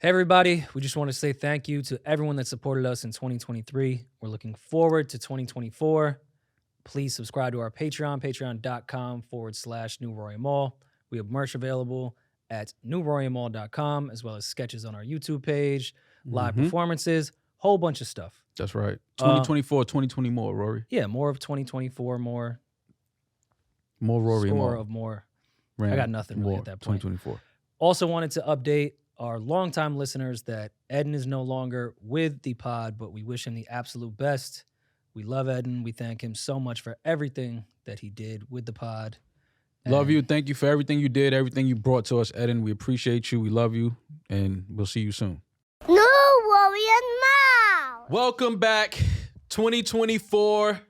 Hey, everybody. We just want to say thank you to everyone that supported us in 2023. We're looking forward to 2024. Please subscribe to our Patreon, patreon.com/New Rory Mall. We have merch available at newrorymall.com, as well as sketches on our YouTube page, live performances, whole bunch of stuff. That's right. 2024, 2020 more, Rory. Yeah, more of 2024, more Rory score more. of more. Ram, I got nothing really more, at that point. 2024. Also wanted to update our longtime listeners that Eden is no longer with the pod, but we wish him the absolute best. We love Eden. We thank him so much for everything that he did with the pod. Love you. Thank you for everything you did, everything you brought to us, Eden. We appreciate you. We love you. And we'll see you soon. New Warrior Mall. Welcome back. 2024.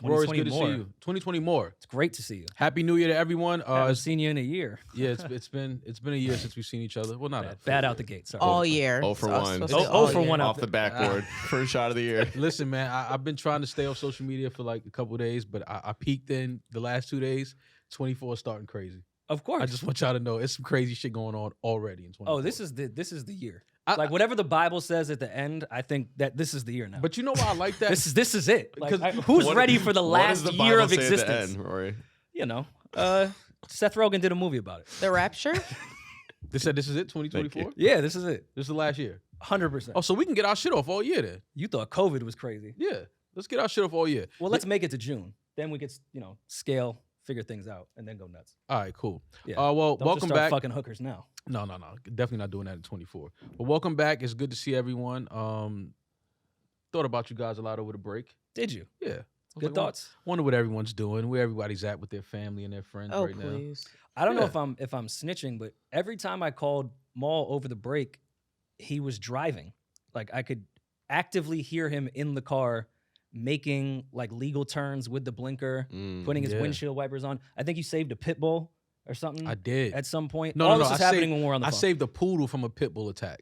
Rory, it's good to see more. you. 2020 more. It's great to see you. Happy New Year to everyone. Haven't seen you in a year. Yeah, it's been a year since we've seen each other. Well, not Bad out the gate. Sorry. All year. 0 for 1. Oh for 1 off the backboard. First shot of the year. Listen, man, I've been trying to stay off social media for like a couple of days, but I peaked in the last 2 days. 24 is starting crazy. Of course. I just want y'all to know it's some crazy shit going on already in 24. Oh, this is the year. Like whatever the Bible says at the end, I think that this is the year now. But you know why I like that? this is it. Like, who's ready for the last year of existence? Rory? You know, Seth Rogen did a movie about it. The Rapture? They said this is it, 2024? Yeah, this is it. This is the last year. 100%. Oh, so we can get our shit off all year then. You thought COVID was crazy. Yeah. Let's get our shit off all year. Well, let's make it to June. Then we could, scale, figure things out, and then go nuts. All right, cool. Yeah. Well, Don't welcome just start back. fucking hookers now. No. Definitely not doing that in 24. But welcome back. It's good to see everyone. Thought about you guys a lot over the break. Did you? Yeah. Good thoughts. Wonder what everyone's doing, where everybody's at with their family and their friends Oh, right now. please. I don't know if I'm snitching, but every time I called Maul over the break, he was driving. Like I could actively hear him in the car making like legal turns with the blinker, putting his windshield wipers on. I think you saved a pit bull or something. I did. At some point. No, All no, this is happening when we're on the phone. I saved a poodle from a pit bull attack.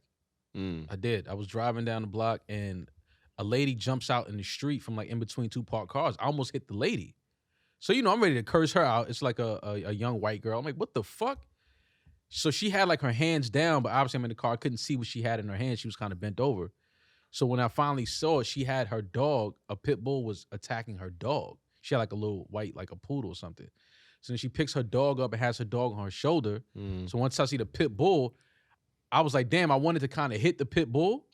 I did. I was driving down the block and a lady jumps out in the street from like in between two parked cars. I almost hit the lady. So, I'm ready to curse her out. It's like a young white girl. I'm like, what the fuck? So she had like her hands down, but obviously I'm in the car. I couldn't see what she had in her hands. She was kind of bent over. So when I finally saw it, she had her dog. A pit bull was attacking her dog. She had like a little white, like a poodle or something. So then she picks her dog up and has her dog on her shoulder. So once I see the pit bull, I was like, damn, I wanted to kind of hit the pit bull.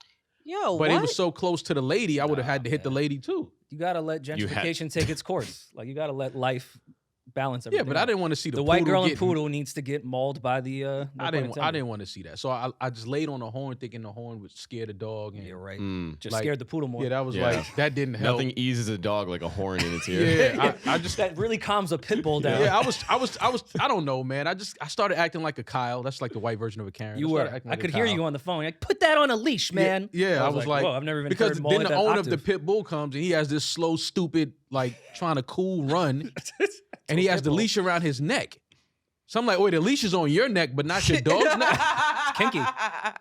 Yo, But what? it was so close to the lady, I would have had to hit the lady too. You gotta let gentrification take its course. Like you gotta let life balance everything. Yeah, but out. I didn't want to see the white poodle girl and getting- poodle needs to get mauled by the. No I pun didn't intended. want to see that. So I just laid on the horn thinking the horn would scare the dog. And You're right. Just like, scared the poodle more. Yeah, that was like, that didn't help. Nothing eases a dog like a horn in its ear. Yeah, I just that really calms a pit bull down. Yeah, I don't know, man. I started acting like a Kyle. That's like the white version of a Karen. You were. I could hear you on the phone. Like, put that on a leash, man. Yeah, I was like, whoa, I've never even because heard Maul then at the that owner of octave. the pit bull comes and he has this slow, stupid, like trying to cool run, and he has the leash around his neck. So I'm like, wait, the leash is on your neck, but not your dog's neck. It's kinky.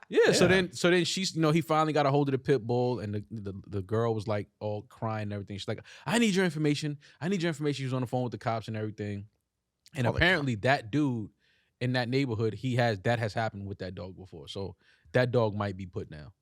Yeah. So then she's, he finally got a hold of the pit bull, and the girl was like all crying and everything. She's like, I need your information. She was on the phone with the cops and everything. And apparently that dude in that neighborhood, that has happened with that dog before. So that dog might be put now.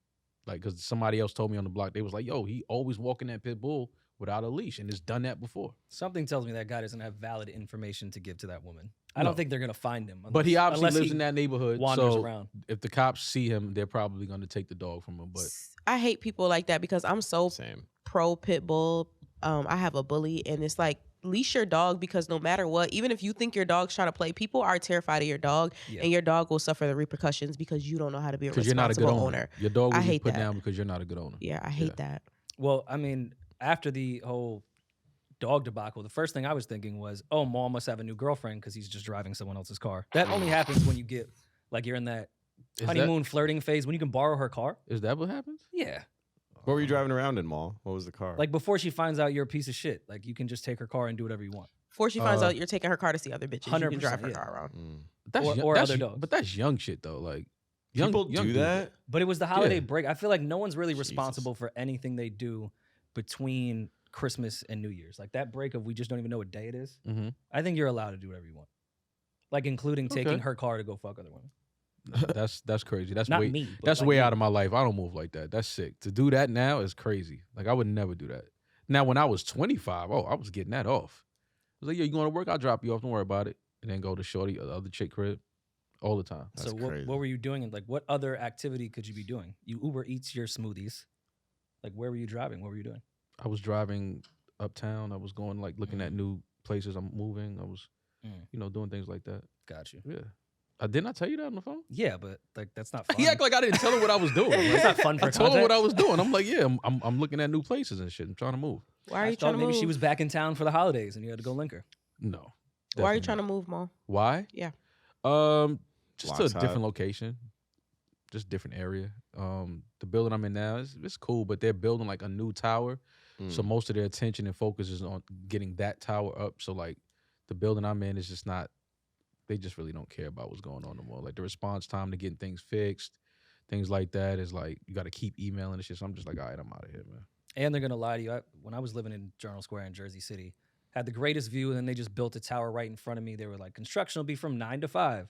Like, because somebody else told me on the block, they was like, yo, he always walking that pit bull without a leash and has done that before. Something tells me that guy doesn't have valid information to give to that woman. I don't think they're gonna find him. But he obviously unless lives in that neighborhood. wanders So around. if the cops see him, they're probably going to take the dog from him. But I hate people like that because I'm so Same. pro pit bull. I have a bully, and it's like, leash your dog, because no matter what, even if you think your dog's trying to play, people are terrified of your dog, and your dog will suffer the repercussions because you don't know how to be a because you're not a good responsible owner. owner. Your dog I will be hate put that. down because you're not a good owner. Yeah, I hate that. Well, I mean, after the whole dog debacle, the first thing I was thinking was, oh, Maul must have a new girlfriend because he's just driving someone else's car. That only happens when you get, like, you're in that honeymoon flirting phase when you can borrow her car. Is that what happens? Yeah. What were you driving around in, Maul? What was the car? Like, before she finds out you're a piece of shit, like, you can just take her car and do whatever you want. Before she finds out you're taking her car to see other bitches, you can 100%, drive her yeah. car around. Or other dogs. But that's young shit though. Like People young do dudes. that? But it was the holiday Yeah. break. I feel like no one's really Jesus. responsible for anything they do between Christmas and New Year's. Like that break of we just don't even know what day it is. Mm-hmm. I think you're allowed to do whatever you want. Like including taking Okay. her car to go fuck other women. That's crazy. That's Not way me, but that's like way you. out of my life. I don't move like that. That's sick. To do that now is crazy. Like I would never do that. Now when I was 25, I was getting that off. I was like, yeah, you going to work? I'll drop you off. Don't worry about it. And then go to Shorty, the other chick crib, all the time. So what were you doing? And like, what other activity could you be doing? You Uber Eats your smoothies. Like, where were you driving? What were you doing? I was driving uptown. I was going like looking at new places. I'm moving. I was, doing things like that. Got you. Yeah. Didn't I tell you that on the phone? Yeah, but like that's not fun. He act like I didn't tell him what I was doing. Like, It's not fun for I told him what I context. was doing. I'm like, yeah, I'm looking at new places and shit. I'm trying to move. Why are I you thought trying to maybe move? she was back in town for the holidays and you had to go link her. No. Why are you definitely trying not. to move, Mo? Why? Yeah. Just Locks to a different hot. location, just different area. The building I'm in now it's cool, but they're building like a new tower, so most of their attention and focus is on getting that tower up. So like the building I'm in is just not. They just really don't care about what's going on no more. Like the response time to getting things fixed, things like that is like you got to keep emailing and shit. So I'm just like, all right, I'm out of here, man. And they're gonna lie to you. When I was living in Journal Square in Jersey City, had the greatest view, and then they just built a tower right in front of me. They were like, construction will be from 9 to 5,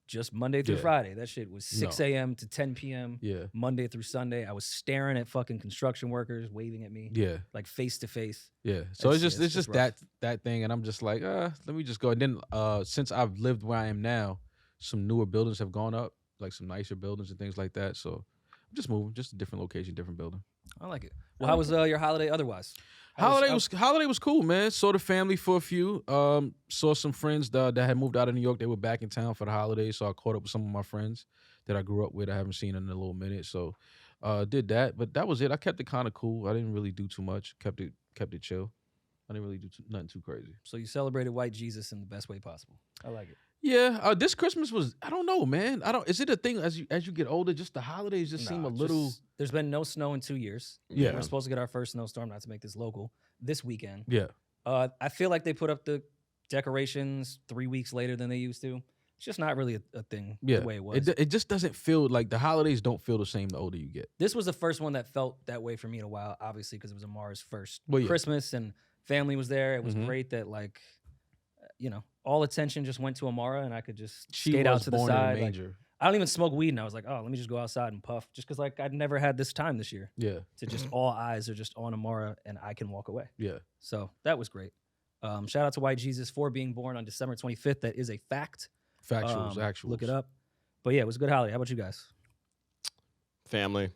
just Monday through Yeah. Friday. That shit was 6 No. a.m. to 10 p.m. Yeah, Monday through Sunday. I was staring at fucking construction workers waving at me, yeah, like face to face. yeah. So it's It's just rough. that thing, and I'm just like, let me just go. And then since I've lived where I am now, some newer buildings have gone up, like some nicer buildings and things like that. So I'm just moving, just a different location, different building. I like it. Well, how was your holiday otherwise? Holiday was cool, man. Saw the family for a few. Saw some friends that had moved out of New York. They were back in town for the holidays, so I caught up with some of my friends that I grew up with. I haven't seen in a little minute, so did that. But that was it. I kept it kind of cool. I didn't really do too much. Kept it chill. I didn't really do nothing too crazy. So you celebrated white Jesus in the best way possible. I like it. Yeah, this Christmas was. I don't know, man. Is it a thing as you get older? Just the holidays just seem a little. There's been no snow in 2 years. Yeah. We're supposed to get our first snowstorm, not to make this local, this weekend. Yeah. I feel like they put up the decorations 3 weeks later than they used to. It's just not really a thing Yeah, the way it was. it just doesn't feel like the holidays don't feel the same the older you get. This was the first one that felt that way for me in a while, obviously, because it was Amara's first Well, yeah. Christmas and family was there. It was Mhm. great that, like, all attention just went to Amara and I could just She skate was out to the born in a side. Like, manger. I don't even smoke weed, and I was like, oh, let me just go outside and puff, just because like I'd never had this time this year Yeah, to just all eyes are just on Amara and I can walk away. yeah. So that was great. Shout out to White Jesus for being born on December 25th. That is a fact. Factuals, actuals. Look it up. But yeah, it was a good holiday. How about you guys? Family.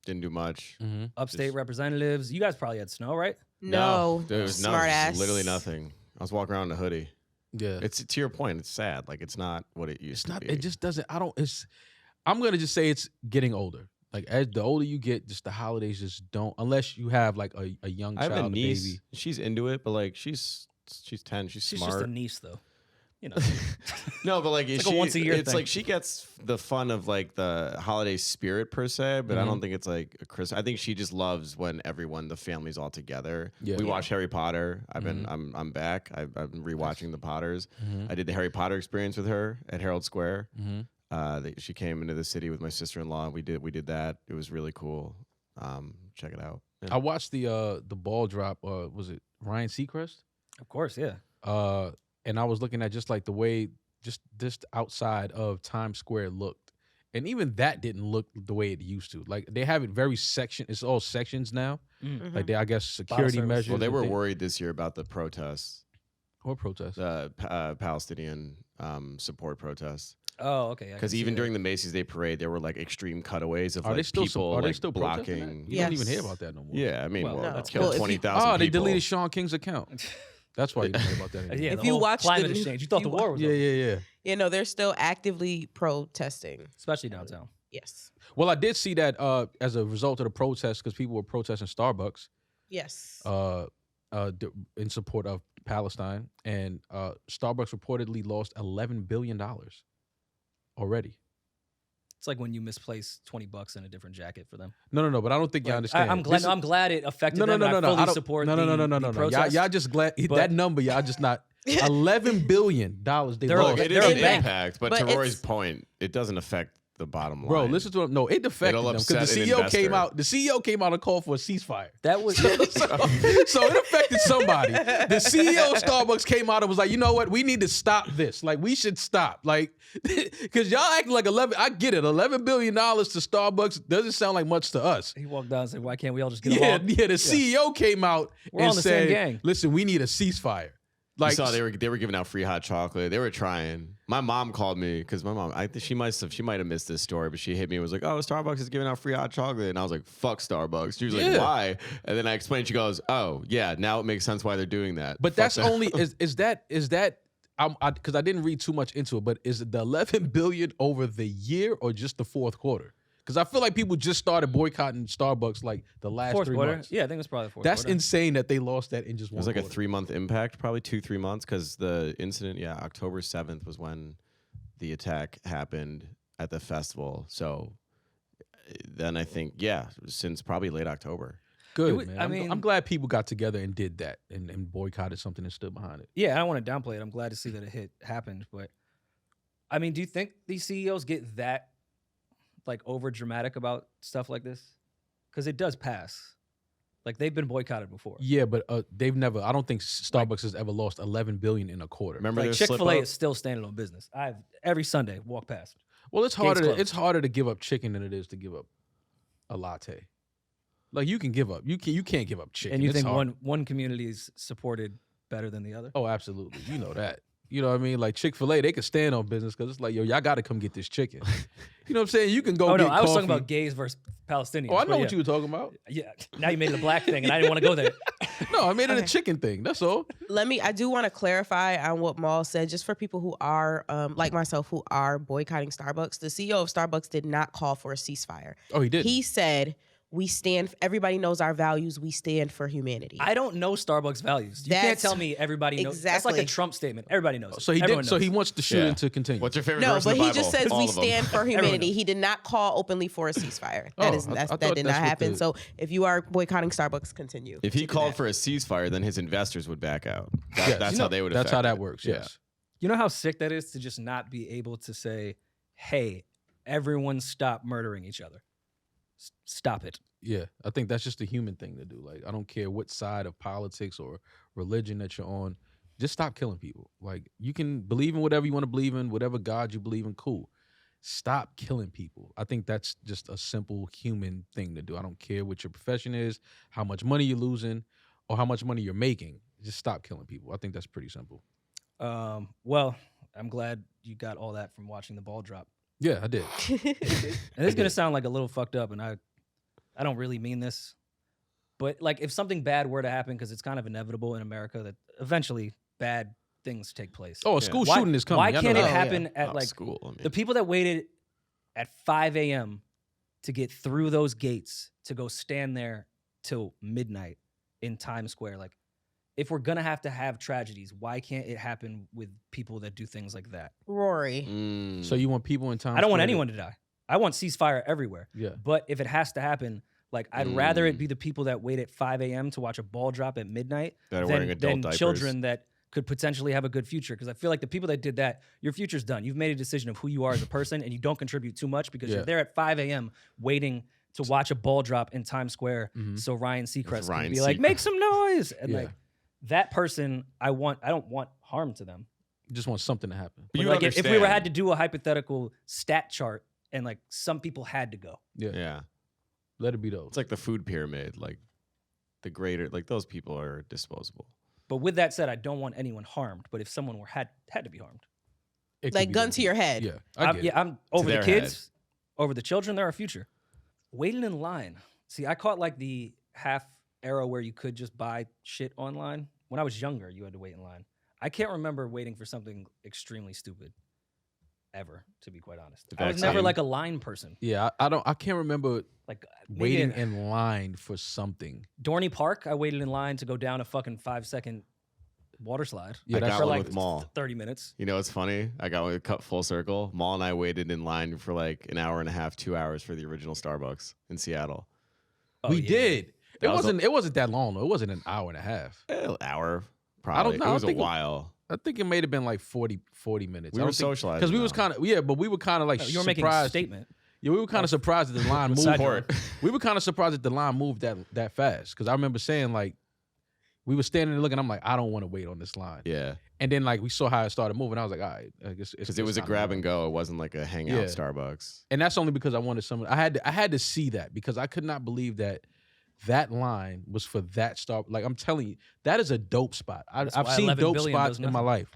Didn't do much. Mm-hmm. Upstate Just- representatives. You guys probably had snow, right? No, There was smart ass. literally nothing. I was walking around in a hoodie. Yeah, It's to your point. It's sad. Like it's not what it used it's to not. be. It just doesn't. I don't. It's. I'm gonna just say it's getting older. Like as the older you get, just the holidays just don't. Unless you have like a young I have child, a niece. baby. She's into it, but like she's 10. She's She's smart. just a niece, though. No, but like, It's like a once a year it's thing. like she gets the fun of like the holiday spirit per se, but I don't think it's like a Christmas. I think she just loves when the family's all together. Yeah. We Yeah. watch Harry Potter. I'm back. I've been rewatching the Potters. Mm-hmm. I did the Harry Potter experience with her at Herald Square. Mm-hmm. She came into the city with my sister-in-law. We did that. It was really cool. Check it out. Yeah. I watched the ball drop. Was it Ryan Seacrest? Of course, yeah. And I was looking at just like the way just outside of Times Square looked, and even that didn't look the way it used to. Like they have it very section. It's all sections now. Like they, I guess, security service. measures. Well, they and were things. worried this year about the protests, What protests? the Palestinian support protests. Oh, okay. Because even during the Macy's Day Parade, there were like extreme cutaways of Are like they still people are they like still protesting blocking. that? You don't even Yes. hear about that no more. Yeah, I mean, Well, well, no. it killed Well, if you- 20,000 Oh, they people. deleted Sean King's account. That's why you don't hear about that anymore. yeah, If the you whole watch climate the- exchange, you thought the war was Yeah, over, yeah. You know, they're still actively protesting. especially downtown. Yes. Well, I did see that as a result of the protests, because people were protesting Starbucks Yes. in support of Palestine, and Starbucks reportedly lost $11 billion already. It's like when you misplace $20 in a different jacket for them. No, but I don't think you Like, understand. I'm glad. This No, I'm glad it affected no, them. no, and no, I no. fully I don't- support no, the, no, no, the no. protest. Y'all just glad But- that number. Y'all just not $11 billion. They They're lost. okay. It They're is a an bank. impact, but But to Rory's it's- point, it doesn't affect the bottom line. Bro, listen to him. No, it affected It'll them because the upset an CEO came investor. out. The CEO came out and called for a ceasefire. That was So it affected somebody. The CEO of Starbucks came out and was like, you know what? We need to stop this. Like, we should stop. Like, because y'all acting like 11. I get it. $11 billion to Starbucks doesn't sound like much to us. he walked down and said, "Why can't we all just get Yeah, along?" yeah. The CEO came out We're all and in the same said, gang. listen, we need a ceasefire. Like, You saw they were giving out free hot chocolate. They were trying. My mom called me because my mom, I think she might have missed this story, but she hit me and was like, "Oh, Starbucks is giving out free hot chocolate," and I was like, "Fuck Starbucks." She was like, Yeah. "Why?" And then I explained. She goes, "Oh, yeah, now it makes sense why they're doing that." But Fuck that's that. only is that because I didn't read too much into it. But is it the 11 billion over the year or just the fourth quarter? Because I feel like people just started boycotting Starbucks like the last fourth 3 quarter. months. Yeah, I think it was probably the fourth That's quarter. insane that they lost that in just It one. was like a quarter. 3-month impact, probably 2-3 months, because the incident, October 7th was when the attack happened at the festival. So then I think, since probably late October. Good, was- man. I I'm mean- glad people got together and did that and boycotted something and stood behind it. Yeah, I don't want to downplay it. I'm glad to see that it happened. But I mean, do you think these CEOs get that like over dramatic about stuff like this? Because it does pass. Like they've been boycotted before. Yeah, but they've never. I don't think Starbucks has ever lost 11 billion in a quarter. Remember Like their Chick-fil-A slip-up? is still standing on business. I've every Sunday walk past. Well, it's Gates harder. closed. It's harder to give up chicken than it is to give up a latte. Like you can give up. You can't give up chicken. And you It's think hard. one community is supported better than the other? Oh, absolutely. You know that. You know what I mean? Like Chick-fil-A, they could stand on business because it's like, yo, y'all got to come get this chicken. You know what I'm saying? You can go Oh get no, I was talking coffee. about gays versus Palestinians. Oh, I but know yeah. what you were talking about. Yeah, now you made it a black thing, and I didn't want to go there. No, I made it a Okay. chicken thing. That's all. I do want to clarify on what Maul said, just for people who are, like myself, who are boycotting Starbucks. The CEO of Starbucks did not call for a ceasefire. Oh, he did. He said, everybody knows our values. We stand for humanity. I don't know Starbucks values. You can't That's- tell me everybody knows. That's like a exactly. Trump statement. Everybody knows. it. So he Everyone did. So knows he it. wants the shooting to continue. What's your favorite No, verse but in the he Bible? just says All we of them. stand for humanity. He did not call openly for a ceasefire. Oh, That I thought did not that's what happen. the- So if you are boycotting Starbucks, continue. If to he do called that. for a ceasefire, then his investors would back out. Yes. That's You how know, they would. That's how affect that it. works. Yeah. Yes. You know how sick that is to just not be able to say, "Hey, everyone, stop murdering each other. Stop it." Yeah, I think that's just a human thing to do. Like, I don't care what side of politics or religion that you're on, just stop killing people. Like, you can believe in whatever you want to believe in, whatever God you believe in, cool. Stop killing people. I think that's just a simple human thing to do. I don't care what your profession is, how much money you're losing, or how much money you're making. Just stop killing people. I think that's pretty simple. Well, I'm glad you got all that from watching the ball drop. Yeah, I did. And this is gonna sound like a little fucked up, and I don't really mean this, but like if something bad were to happen, because it's kind of inevitable in America that eventually bad things take place. Oh, a school Why- shooting is coming. Why Y'all can't know it that. happen Oh, at like school? I mean, the people that waited at 5 a.m. to get through those gates to go stand there till midnight in Times Square? Like, if we're gonna have to have tragedies, why can't it happen with people that do things like that? Rory. Mm. So you want people in time? I don't want anyone to die. I want ceasefire everywhere. Yeah. But if it has to happen, like I'd rather it be the people that wait at 5 a.m. to watch a ball drop at midnight That are wearing than, adult than diapers. children that could potentially have a good future. Because I feel like the people that did that, your future's done. You've made a decision of who you are as a person, and you don't contribute too much because Yeah. you're there at 5 a.m. waiting to watch a ball drop in Times Square so Ryan Seacrest Ryan can be like, Seacrest. make some noise. And Yeah. like that person, I don't want harm to them. You just want something to happen. But But you like if we were understand. had to do a hypothetical stat chart and like some people had to go. Yeah. Yeah, Let it be those. it's like the food pyramid. Like the greater, like those people are disposable. But with that said, I don't want anyone harmed. But if someone had to be harmed, It could Like be gun those to your people. head. Yeah. I get it. I'm over the their kids, over the children. They're our future. Waiting in line. See, I caught like the half era where you could just buy shit online. When I was younger, you had to wait in line. I can't remember waiting for something extremely stupid ever, to be quite honest. The I was never vaccine? like a line person. Yeah, I can't remember Like maybe waiting in line for something. Dorney Park, I waited in line to go down a fucking 5-second water slide. Yeah, I that's got for one like with Mall. 30 minutes. You know, it's funny. I got one cut full circle. Maul and I waited in line for like an hour and a half, 2 hours for the original Starbucks in Seattle. Oh, we yeah. did. That was It wasn't that long though. It wasn't an hour and a half. Hour, probably. know. I It was a think while. I think it may have been like 40 minutes. We were socializing. Because we was kind of, but we were kind of like You were surprised. making a statement. Yeah, we were kind of surprised that the line moved. Support. We were kind of surprised that the line moved that fast. Because I remember saying like, we were standing there looking. I'm like, I don't want to wait on this line. Yeah. And then like we saw how it started moving. I was like, all right, I guess Because it was a grab and go. It wasn't like a hangout Yeah. Starbucks. And that's only because I wanted someone. I had to see that because I could not believe that line was for that Star. Like I'm telling you, that is a dope spot. I've why seen 11 dope billion spots does in my nothing. life.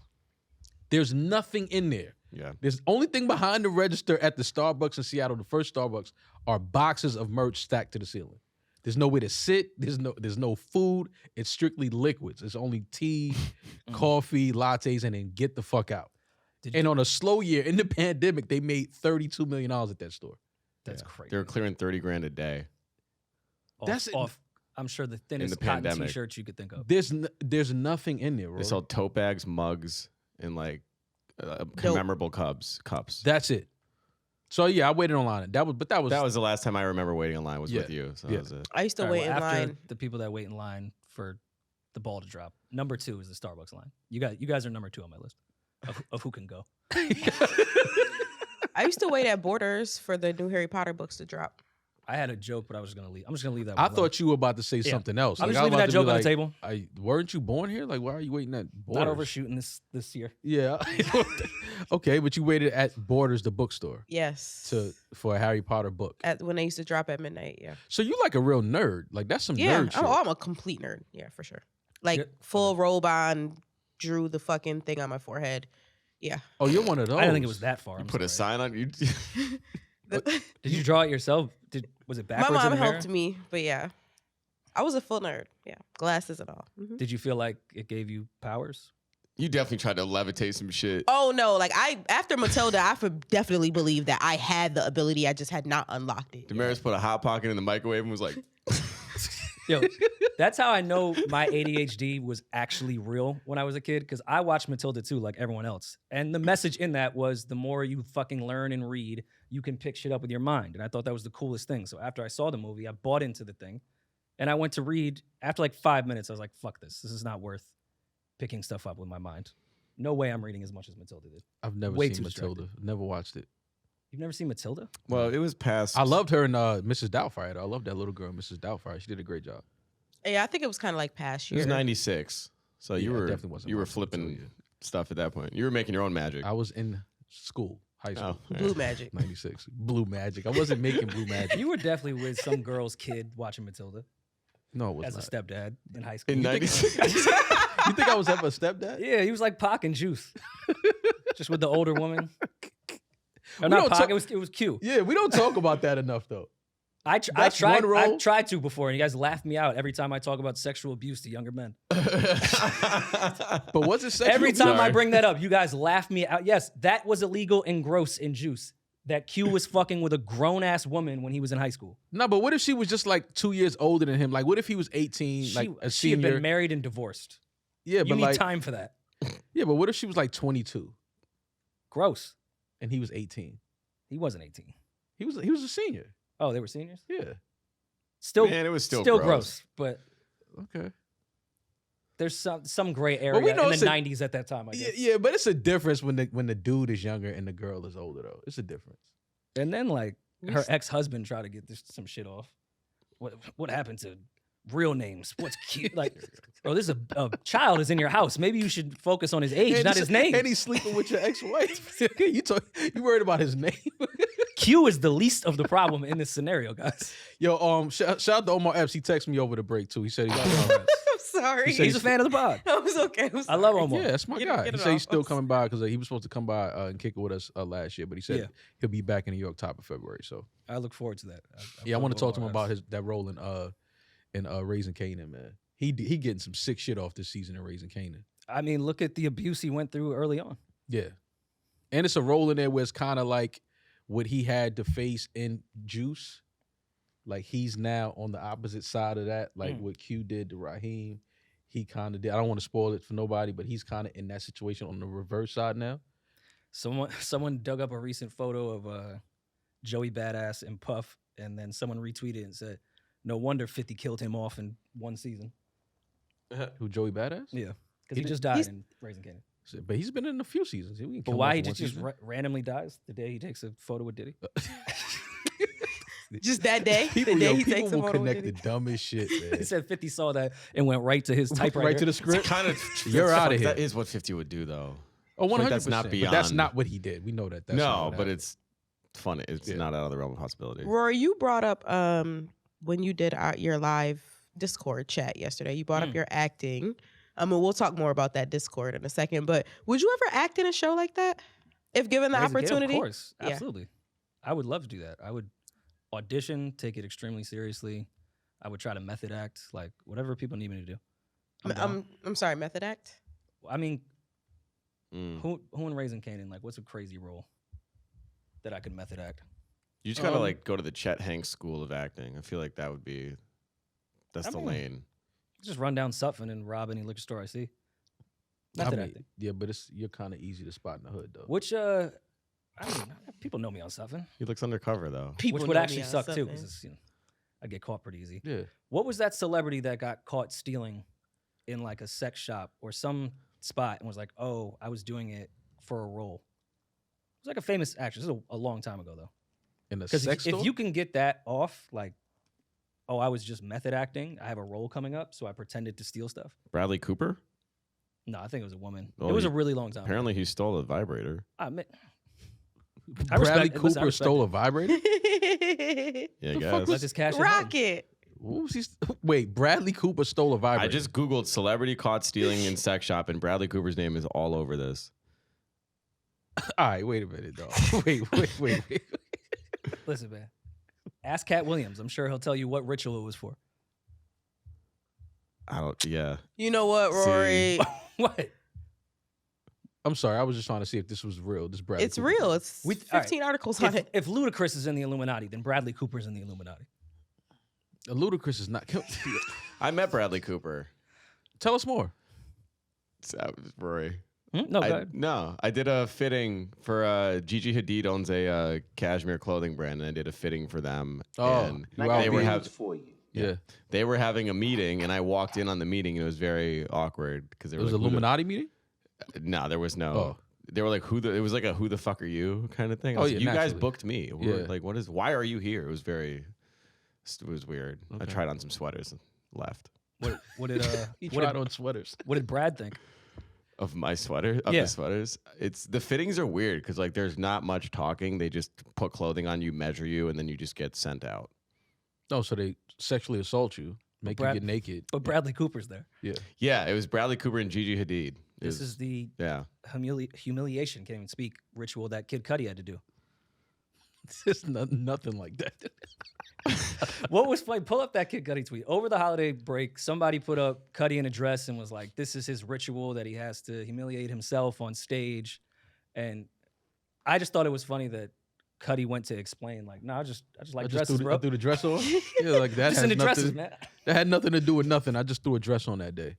There's nothing in there. Yeah. There's only thing behind the register at the Starbucks in Seattle, the first Starbucks, are boxes of merch stacked to the ceiling. There's nowhere to sit. There's no food. It's strictly liquids. It's only tea, coffee, lattes, and then get the fuck out. And on a slow year in the pandemic, they made $32 million at that store. That's crazy. They were clearing $30,000 a day. That's it. off. I'm sure the thinnest the cotton pandemic. t-shirts you could think of. There's nothing in there, They bro. sold tote bags, mugs, and like commemorable cups. That's it. So yeah, I waited online. That was the last time I remember waiting in line was with you. So that was it. I used to All right, wait well, in after line. the people that wait in line for the ball to drop. Number 2 is the Starbucks line. You guys are number 2 on my list of who can go. I used to wait at Borders for the new Harry Potter books to drop. I had a joke, but I was just gonna leave. I'm just gonna leave that. I one alone. thought you were about to say something else. I'm Like, just I was leaving about that to be joke on the like, table. Weren't you born here? Like, why are you waiting at Borders? Not overshooting this year. Yeah. Okay, but you waited at Borders, the bookstore, Yes. for a Harry Potter book. When they used to drop at midnight. Yeah. So you like a real nerd. Like that's some Yeah. nerd shit. I'm a complete nerd. Yeah, for sure. Like Yeah. full robe on, drew the fucking thing on my forehead. Yeah. Oh, you're one of those. I didn't think it was that far. You I'm put a sorry. sign on you. Did you draw it yourself? Was it My backwards in mom the mirror? helped me, but yeah. I was a full nerd. Yeah. Glasses and all. Mhm. Did you feel like it gave you powers? You definitely tried to levitate some shit. Oh no! Like after Matilda, I definitely believe that I had the ability. I just had not unlocked it. Demaris put a hot pocket in the microwave and was like, Yo, that's how I know my ADHD was actually real when I was a kid, because I watched Matilda too, like everyone else. And the message in that was the more you fucking learn and read, you can pick shit up with your mind. And I thought that was the coolest thing. So after I saw the movie, I bought into the thing. And I went to read. After like 5 minutes, I was like, fuck this. This is not worth picking stuff up with my mind. No way I'm reading as much as Matilda did. I've never Way seen too Matilda. distracted. Never watched it. You've never seen Matilda? well, it was past. I loved her in Mrs. Doubtfire. Though. I love that little girl, Mrs. Doubtfire. She did a great job. Yeah, I think it was kind of like past It year. was 96. So Yeah, you I were definitely wasn't you were watching flipping Matilda. stuff at that point. You were making your own magic. I was in school, high Oh, school. yeah. Blue Magic. 96. Blue Magic. I wasn't making Blue Magic. You were definitely with some girl's kid watching Matilda No, it was as not. a stepdad in high school. In You think- 96. You think I was ever a stepdad? Yeah, he was like Pac and Juice, just with the older woman. We Or not don't Pac. talk- It was Q. Yeah, we don't talk about that enough though. I've That's one role. tried to before, and you guys laugh me out every time I talk about sexual abuse to younger men. But was it sexual? Every time I Sorry. bring that up, you guys laugh me out. Yes, that was illegal and gross in Juice. That Q was fucking with a grown ass woman when he was in high school. No, but what if she was just like 2 years older than him? Like, what if he was 18, like a she had senior? been married and divorced. Yeah, You but need like, time for that. yeah, but what if she was like 22 Gross. and he was 18? He wasn't 18. He was a senior. Oh, they were seniors. Yeah. Still, Man, it was still gross. But Okay. there's some gray area we know in it's the a- '90s at that time. I guess. Yeah, but it's a difference when the dude is younger and the girl is older though. It's a difference. And then like her ex-husband tried to get some shit off. What happened to real names? What's cute? Like, bro, this is a child is in your house. Maybe you should focus on his age, And not he's- his name. And he's sleeping with your ex-wife. You worried about his name? Q is the least of the problem in this scenario, guys. Yo, shout out to Omar Epps. He texted me over the break too. He said I'm sorry. He said He's a fan of the pod. I was okay. I love Omar. yeah, that's my Get guy. it He said he's off. still coming by because he was supposed to come by and kick it with us last year, but he said Yeah. he'll be back in New York top of February. So I look forward to that. yeah, I want to talk to him Omar about Epps. that role in Raising Canaan, man. He getting some sick shit off this season in Raising Canaan. I mean, look at the abuse he went through early on. Yeah, and it's a role in there where it's kind of like what he had to face in Juice. Like he's now on the opposite side of that, like what Q did to Raheem. He kind of did. I don't want to spoil it for nobody, but he's kind of in that situation on the reverse side now. Someone dug up a recent photo of Joey Badass and Puff, and then someone retweeted and said, "No wonder 50 killed him off in one season." Who, Joey Badass? Yeah, because he just died in Raising Canaan. But he's been in a few seasons. But why he just randomly dies the day he takes a photo with Diddy? Just that day? People, the day he people takes a will photo with connect the Diddy? dumbest shit, man. He said 50 saw that and went right to his typewriter. Right to the script. Kind of. You're out of here. That is what 50 would do, though. Oh, 100%. That's not But beyond. that's not what he did. We know that. That's not No, what but happened. it's funny. It's not out of the realm of possibility. Rory, you brought up when you did your live Discord chat yesterday, you brought up your acting. I mean, we'll talk more about that Discord in a second, but would you ever act in a show like that? If given the opportunity? Of course. Absolutely. I would love to do that. I would audition, take it extremely seriously. I would try to method act, like whatever people need me to do. I'm sorry, method act? I mean, who in Raising Kanan, like what's a crazy role that I could method act? You just gotta like go to the Chet Hanks School of Acting. I feel like that would be the lane. Just run down Sutphin and rob any liquor store I see. Method acting. Yeah, but you're kind of easy to spot in the hood, though. Which I mean, people know me on Sutphin. He looks undercover though. Which would actually suck too, because I get caught pretty easy. Yeah. What was that celebrity that got caught stealing in like a sex shop or some spot and was like, "Oh, I was doing it for a role"? It was like a famous actress. This is a long time ago though. In a Because sex store? if you can get that off, like, oh, I was just method acting. I have a role coming up, so I pretended to steal stuff. Bradley Cooper? No, I think it was a woman. Well, it was a really long time. Apparently, he stole a vibrator. Bradley Cooper stole a vibrator? Yeah, I The guess. fuck Let's just cash it in. Rocket. What was he? Wait, Bradley Cooper stole a vibrator. I just Googled celebrity caught stealing in sex shop, and Bradley Cooper's name is all over this. All right, wait a minute, dog. Wait. Listen, man. Ask Katt Williams. I'm sure he'll tell you what ritual it was for. Yeah. You know what, Rory? What? I'm sorry. I was just trying to see if this was real. This Bradley It's Cooper real. thing. It's 15 articles on it. If Ludacris is in the Illuminati, then Bradley Cooper's in the Illuminati. Ludacris is not. I met Bradley Cooper. Tell us more. Rory. No, go ahead. No, I did a fitting for Gigi Hadid owns a cashmere clothing brand, and I did a fitting for them. Oh, and they were for you. Yeah. They were having a meeting, and I walked in on the meeting, and it was very awkward because It was an Illuminati meeting? No, there was no. Oh. They were like, it was like a who the fuck are you kind of thing. I Oh, was yeah, like, you guys naturally. booked me. We were Yeah. like, why are you here? It was weird. I Okay. tried on some sweaters and left. What did He what tried did, on sweaters. what did Brad think? Of my sweater, of Yeah. the sweaters. It's the fittings are weird because like there's not much talking. They just put clothing on you, measure you, and then you just get sent out. No, so they sexually assault you, make Brad- you get naked. But Bradley Cooper's there. Yeah. Yeah, it was Bradley Cooper and Gigi Hadid. This is the yeah. humiliation, can't even speak, ritual that Kid Cudi had to do. It's nothing like that. What was funny? Pull up that Kid Cudi tweet. Over the holiday break, somebody put up Cudi in a dress and was like, this is his ritual that he has to humiliate himself on stage. And I just thought it was funny that Cudi went to explain, like, no, I just like dresses, bro. I threw the dress on. Yeah, like that. Just has in the dresses, nothing, man. That had nothing to do with nothing. I just threw a dress on that day.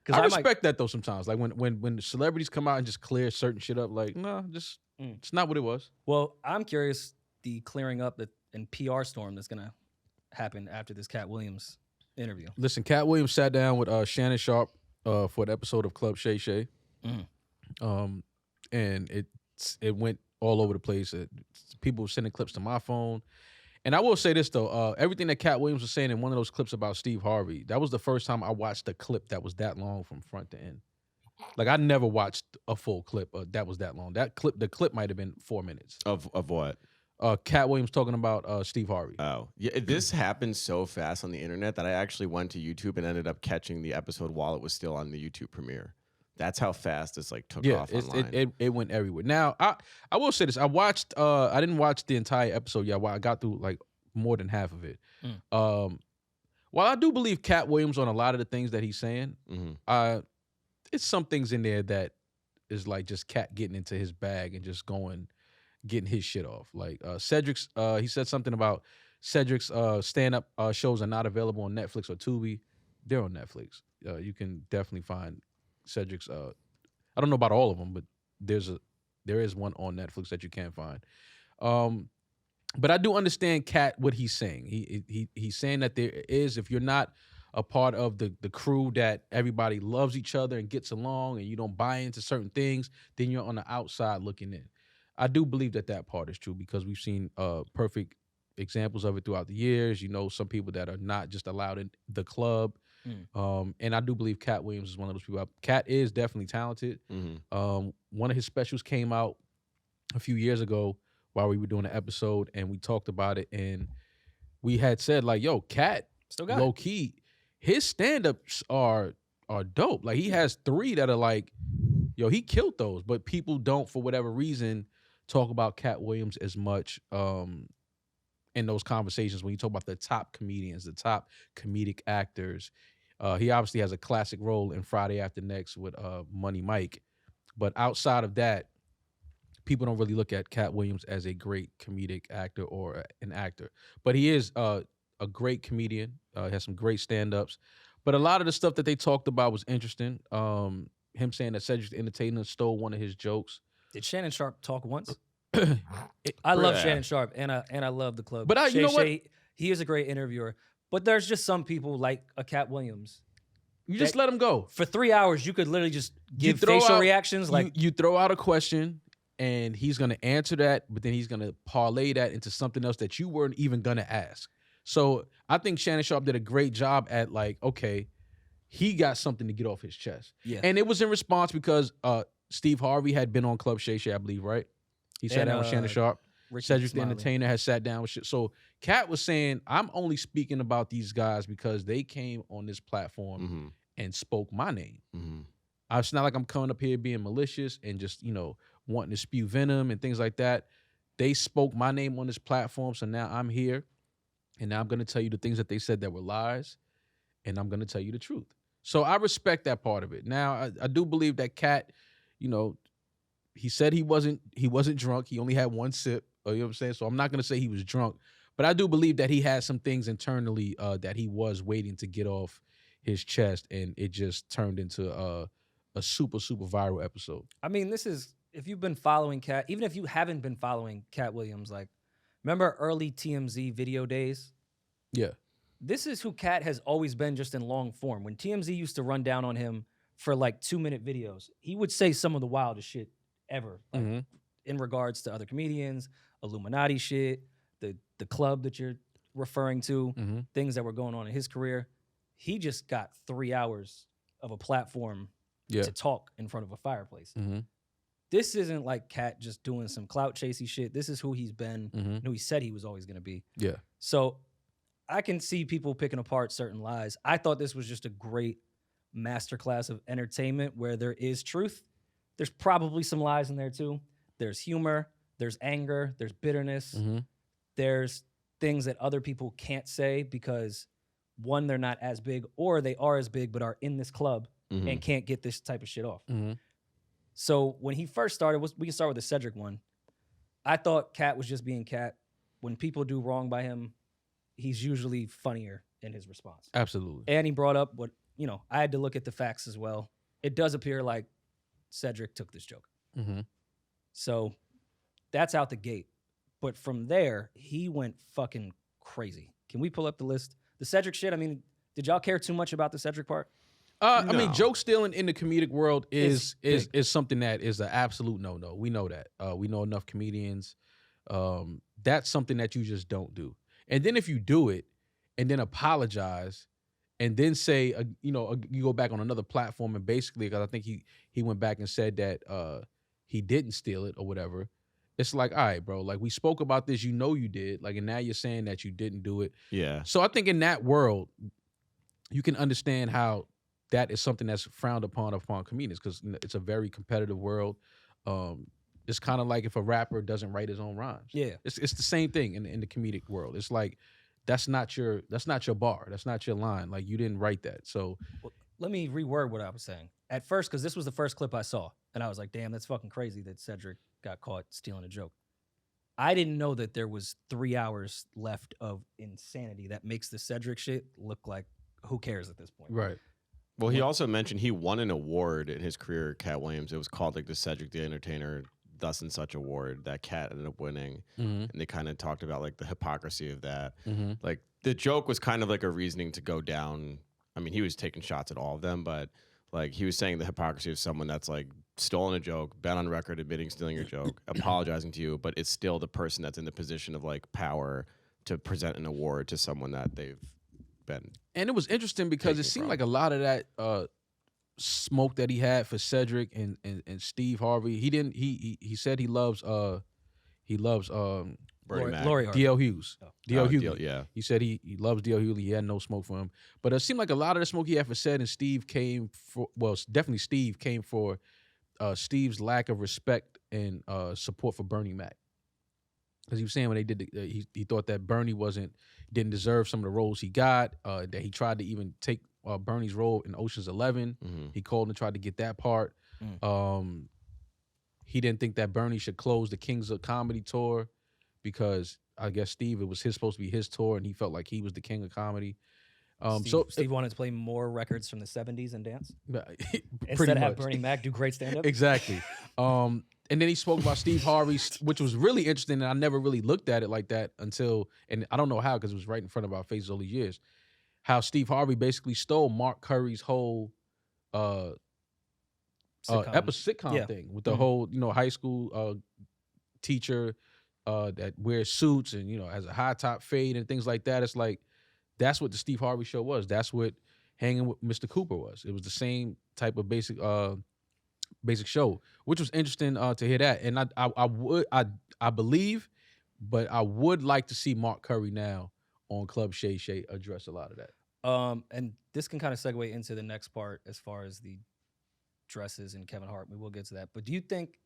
I respect that though sometimes. Like when celebrities come out and just clear certain shit up, like, no, just it's not what it was. Well, I'm curious the clearing up and PR storm that's gonna happen after this Katt Williams interview. Listen, Katt Williams sat down with Shannon Sharp for an episode of Club Shay. And it went all over the place. People were sending clips to my phone. And I will say this though, everything that Katt Williams was saying in one of those clips about Steve Harvey, that was the first time I watched a clip that was that long from front to end. Like I never watched a full clip that was that long. The clip might have been 4 minutes. Of what? Katt Williams talking about Steve Harvey. Oh, yeah. This happened so fast on the internet that I actually went to YouTube and ended up catching the episode while it was still on the YouTube premiere. That's how fast this like took off online. It went everywhere. Now I will say this: I didn't watch the entire episode yet. I got through like more than half of it. While I do believe Katt Williams on a lot of the things that he's saying, it's some things in there that is like just Katt getting into his bag and just getting his shit off. Like Cedric's, he said something about Cedric's stand-up shows are not available on Netflix or Tubi. They're on Netflix. You can definitely find Cedric's. I don't know about all of them, but there is one on Netflix that you can find. But I do understand Katt what he's saying. He's saying that there is, if you're not a part of the crew that everybody loves each other and gets along, and you don't buy into certain things, then you're on the outside looking in. I do believe that part is true because we've seen perfect examples of it throughout the years. You know, some people that are not just allowed in the club. And I do believe Katt Williams is one of those people. Katt is definitely talented. One of his specials came out a few years ago while we were doing an episode, and we talked about it, and we had said like, yo, Katt, low key, his stand-ups are dope. Like he has 3 that are like, yo, he killed those, but people don't, for whatever reason, talk about Katt Williams as much in those conversations when you talk about the top comedians, the top comedic actors. He obviously has a classic role in Friday After Next with Money Mike. But outside of that, people don't really look at Katt Williams as a great comedic actor or an actor. But he is a great comedian. Has some great stand-ups. But a lot of the stuff that they talked about was interesting. Him saying that Cedric the Entertainer stole one of his jokes. Did Shannon Sharp talk once? I love Shannon Sharp, and I love the club. But you know what? Shay, he is a great interviewer. But there's just some people like a Katt Williams. You just let him go. For 3 hours, you could literally just give facial reactions. Like you throw out a question, and he's going to answer that, but then he's going to parlay that into something else that you weren't even going to ask. So I think Shannon Sharp did a great job at like, okay, he got something to get off his chest. Yeah. And it was in response because Steve Harvey had been on Club Shay, I believe, right? He sat down with Shannon Sharp. Cedric the Entertainer has sat down with shit. So Katt was saying, I'm only speaking about these guys because they came on this platform and spoke my name. It's not like I'm coming up here being malicious and just, wanting to spew venom and things like that. They spoke my name on this platform, so now I'm here, and now I'm going to tell you the things that they said that were lies, and I'm going to tell you the truth. So I respect that part of it. Now, I do believe that Katt, he said he wasn't drunk. He only had one sip. You know what I'm saying? So I'm not going to say he was drunk, but I do believe that he had some things internally that he was waiting to get off his chest, and it just turned into a super, super viral episode. I mean, this is, if you've been following Katt, even if you haven't been following Katt Williams, like, remember early TMZ video days? Yeah. This is who Katt has always been, just in long form. When TMZ used to run down on him for like 2-minute videos, he would say some of the wildest shit ever, like, in regards to other comedians, Illuminati shit, the club that you're referring to, things that were going on in his career. He just got 3 hours of a platform to talk in front of a fireplace. This isn't like Katt just doing some clout chasey shit. This is who he's been, and who he said he was always going to be. Yeah. So I can see people picking apart certain lies. I thought this was just a great masterclass of entertainment where there is truth. There's probably some lies in there too. There's humor, there's anger, there's bitterness. There's things that other people can't say because, one, they're not as big, or they are as big but are in this club and can't get this type of shit off. So when he first started, we can start with the Cedric one. I thought Katt was just being Katt. When people do wrong by him, he's usually funnier in his response. Absolutely. And he brought up what, I had to look at the facts as well. It does appear like Cedric took this joke. So that's out the gate. But from there, he went fucking crazy. Can we pull up the list? The Cedric shit, I mean, did y'all care too much about the Cedric part? No. I mean, joke stealing in the comedic world is something that is an absolute no-no. We know that. We know enough comedians. That's something that you just don't do. And then if you do it and then apologize and then say, you go back on another platform and basically, because I think he went back and said that he didn't steal it or whatever. It's like, all right, bro, like we spoke about this, you did, like, and now you're saying that you didn't do it. Yeah. So I think in that world, you can understand how that is something that's frowned upon comedians because it's a very competitive world. It's kind of like if a rapper doesn't write his own rhymes. Yeah. It's the same thing in the comedic world. It's like, that's not your bar. That's not your line. Like, you didn't write that. So let me reword what I was saying. At first, because this was the first clip I saw, and I was like, damn, that's fucking crazy that Cedric got caught stealing a joke. I didn't know that there was 3 hours left of insanity that makes the Cedric shit look like, who cares at this point? Right. Well, he also mentioned he won an award in his career, Katt Williams. It was called like the Cedric the Entertainer thus and such award that Katt ended up winning. And they kind of talked about like the hypocrisy of that. Like the joke was kind of like a reasoning to go down I mean, he was taking shots at all of them, but like he was saying the hypocrisy of someone that's like stolen a joke, been on record admitting stealing your joke, apologizing to you, but it's still the person that's in the position of like power to present an award to someone that they've been. And it was interesting because it seemed like a lot of that smoke that he had for Cedric and Steve Harvey. He didn't. He said he loves Bernie Mac. Lori Harvey. D.L. Hughes. D.L. Hughley. Yeah. He said he loves D.L. Hughley. He had no smoke for him. But it seemed like a lot of the smoke he had for Ced and Steve came for, well, definitely Steve came for Steve's lack of respect and support for Bernie Mac. Because he was saying when they did, he thought that Bernie didn't deserve some of the roles he got, that he tried to even take Bernie's role in Ocean's 11. Mm-hmm. He called and tried to get that part. He didn't think that Bernie should close the Kings of Comedy tour because I guess Steve, it was supposed to be his tour, and he felt like he was the king of comedy. Steve wanted to play more records from the 70s and dance Pretty instead of have much. Bernie Mac do great stand-up. Exactly. And then he spoke about Steve Harvey, which was really interesting, and I never really looked at it like that until, and I don't know how because it was right in front of our faces all these years, how Steve Harvey basically stole Mark Curry's whole sitcom thing with the whole, high school teacher that wears suits and, has a high top fade and things like that. It's like, that's what the Steve Harvey show was. That's what Hanging with Mr. Cooper was. It was the same type of basic show, which was interesting to hear that. And I believe, but I would like to see Mark Curry now on Club Shay address a lot of that. And this can kind of segue into the next part as far as the dresses and Kevin Hart. We will get to that. But do you think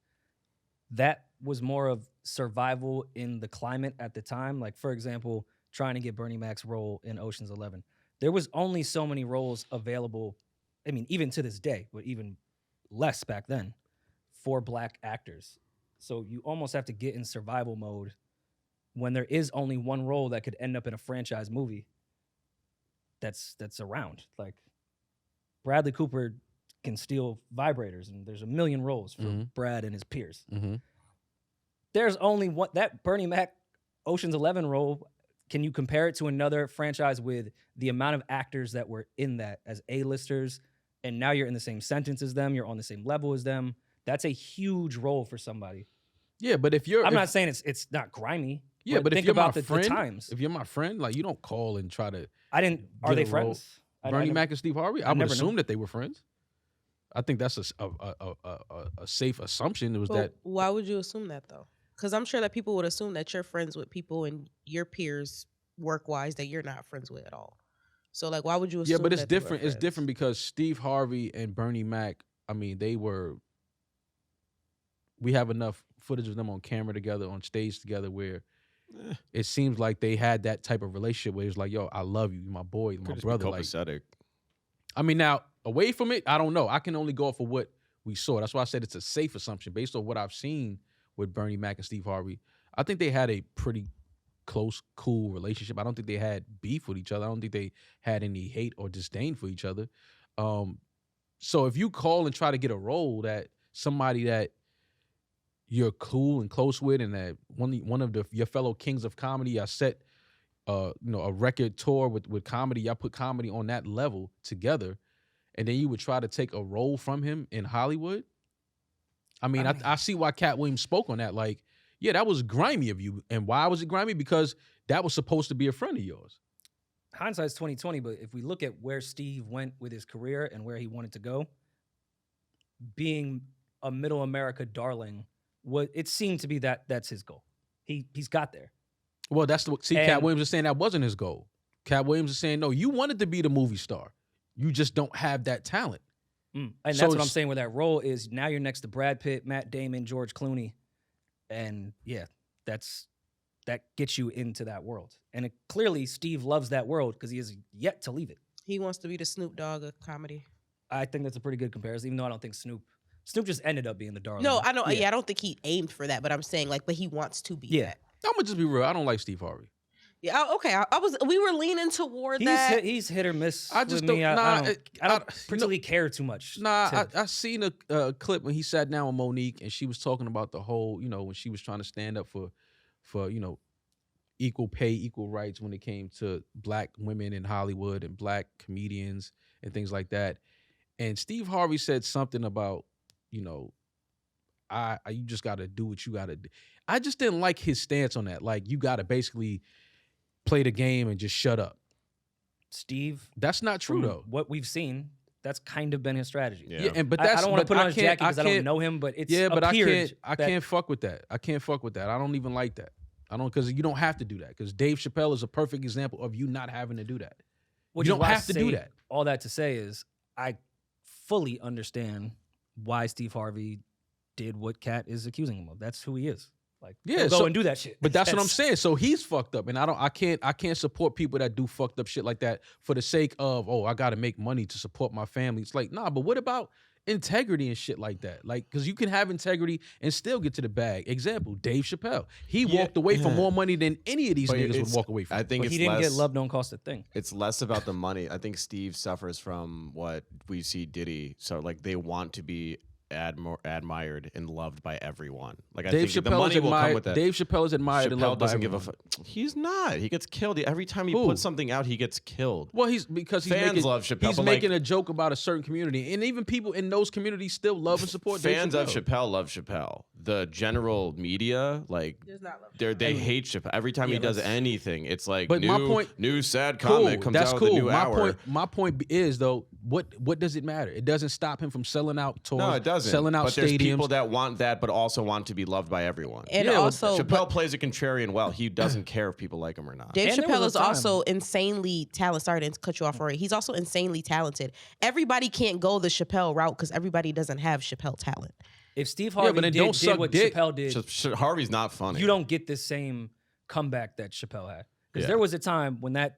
that was more of survival in the climate at the time? Like, for example, trying to get Bernie Mac's role in Ocean's 11. There was only so many roles available, I mean, even to this day, but even less back then, for black actors. So you almost have to get in survival mode when there is only one role that could end up in a franchise movie that's around. Like, Bradley Cooper can steal vibrators, and there's a million roles for Brad and his peers. Mm-hmm. There's only one, that Bernie Mac Ocean's 11 role. Can you compare it to another franchise with the amount of actors that were in that as A-listers, and now you're in the same sentence as them, you're on the same level as them? That's a huge role for somebody. Yeah, but I'm not saying it's not grimy. Yeah, but think if you're about my friend, the times. if you're my friend, like, you don't call and try to. Are they friends? Bernie Mac and Steve Harvey. I would assume knew. that they were friends. I think that's a safe assumption. It was that. Why would you assume that though? Because I'm sure that people would assume that you're friends with people and your peers work-wise that you're not friends with at all. So, like, why would you assume? Yeah, but it's that they were different. It's friends? different because Steve Harvey and Bernie Mac, I mean, we have enough footage of them on camera together, on stage together, where it seems like they had that type of relationship where it's like, yo, I love you, you're my boy, my brother. Like, Copacetic. I mean, now, away from it, I don't know. I can only go off of what we saw. That's why I said it's a safe assumption based on what I've seen with Bernie Mac and Steve Harvey. I think they had a pretty close, cool relationship. I don't think they had beef with each other. I don't think they had any hate or disdain for each other. So if you call and try to get a role that somebody that you're cool and close with, and that one of your fellow kings of comedy, I set a record tour with comedy, y'all put comedy on that level together, and then you would try to take a role from him in Hollywood. I mean, I see why Katt Williams spoke on that. Like, yeah, that was grimy of you. And why was it grimy? Because that was supposed to be a friend of yours. Hindsight's 2020, but if we look at where Steve went with his career and where he wanted to go, being a middle America darling, it seemed to be that's his goal. He's got there. Well, Katt Williams is saying that wasn't his goal. Katt Williams is saying, no, you wanted to be the movie star. You just don't have that talent. And that's what I'm saying, where that role is now you're next to Brad Pitt, Matt Damon, George Clooney. And yeah, that gets you into that world. And clearly Steve loves that world because he has yet to leave it. He wants to be the Snoop Dogg of comedy. I think that's a pretty good comparison, even though I don't think Snoop just ended up being the darling. No, I know. Yeah, I don't think he aimed for that, but I'm saying, like, but he wants to be that. I'm gonna just be real. I don't like Steve Harvey. Yeah, okay. We were leaning toward that. He's hit or miss. I just with me. don't. I don't particularly care too much. I seen a clip when he sat down with Monique and she was talking about the whole, when she was trying to stand up for equal pay, equal rights when it came to black women in Hollywood and black comedians and things like that. And Steve Harvey said something about, you know, you just got to do what you got to do. I just didn't like his stance on that. Like, you got to basically play the game and just shut up. Steve, that's not true though. What we've seen, that's kind of been his strategy. Yeah, but that's, I don't want to put on his jacket because I don't know him, but it's but I can't fuck with that. I can't fuck with that. I don't even like that. I don't, because you don't have to do that. Because Dave Chappelle is a perfect example of you not having to do that. You don't have to do that. All that to say is, I fully understand why Steve Harvey did what Katt is accusing him of. That's who he is. Like, go and do that shit. But that's what I'm saying. So he's fucked up, and I can't support people that do fucked up shit like that for the sake of, oh, I got to make money to support my family. It's like, nah. But what about integrity and shit like that? Like, because you can have integrity and still get to the bag. Example: Dave Chappelle. He walked away from more money than any of these niggas would walk away from. I think he didn't get love don't cost a thing. It's less about the money. I think Steve suffers from what we see Diddy. So like, they want to be admired and loved by everyone. Like, I think the money will come with that. Dave Chappelle is admired and loved by everyone. Give a fuck. He's not. He gets killed every time he puts something out. He gets killed. Well, fans love Chappelle. He's making a joke about a certain community, and even people in those communities still love and support. Fans of Chappelle love Chappelle. The general media, like, they hate Chappelle. Every time he does anything, it's like, but new sad comic comes out with a new hour. My point is though, what does it matter? It doesn't stop him from selling out tours. No, it doesn't. Selling out but stadiums. There's people that want that, but also want to be loved by everyone. And also, Chappelle plays a contrarian well. He doesn't care if people like him or not. Dave Chappelle is also insanely talented. Sorry to cut you off, Rory. He's also insanely talented. Everybody can't go the Chappelle route because everybody doesn't have Chappelle talent. If Steve Harvey did what Chappelle did, Harvey's not funny. You don't get the same comeback that Chappelle had. Because there was a time when that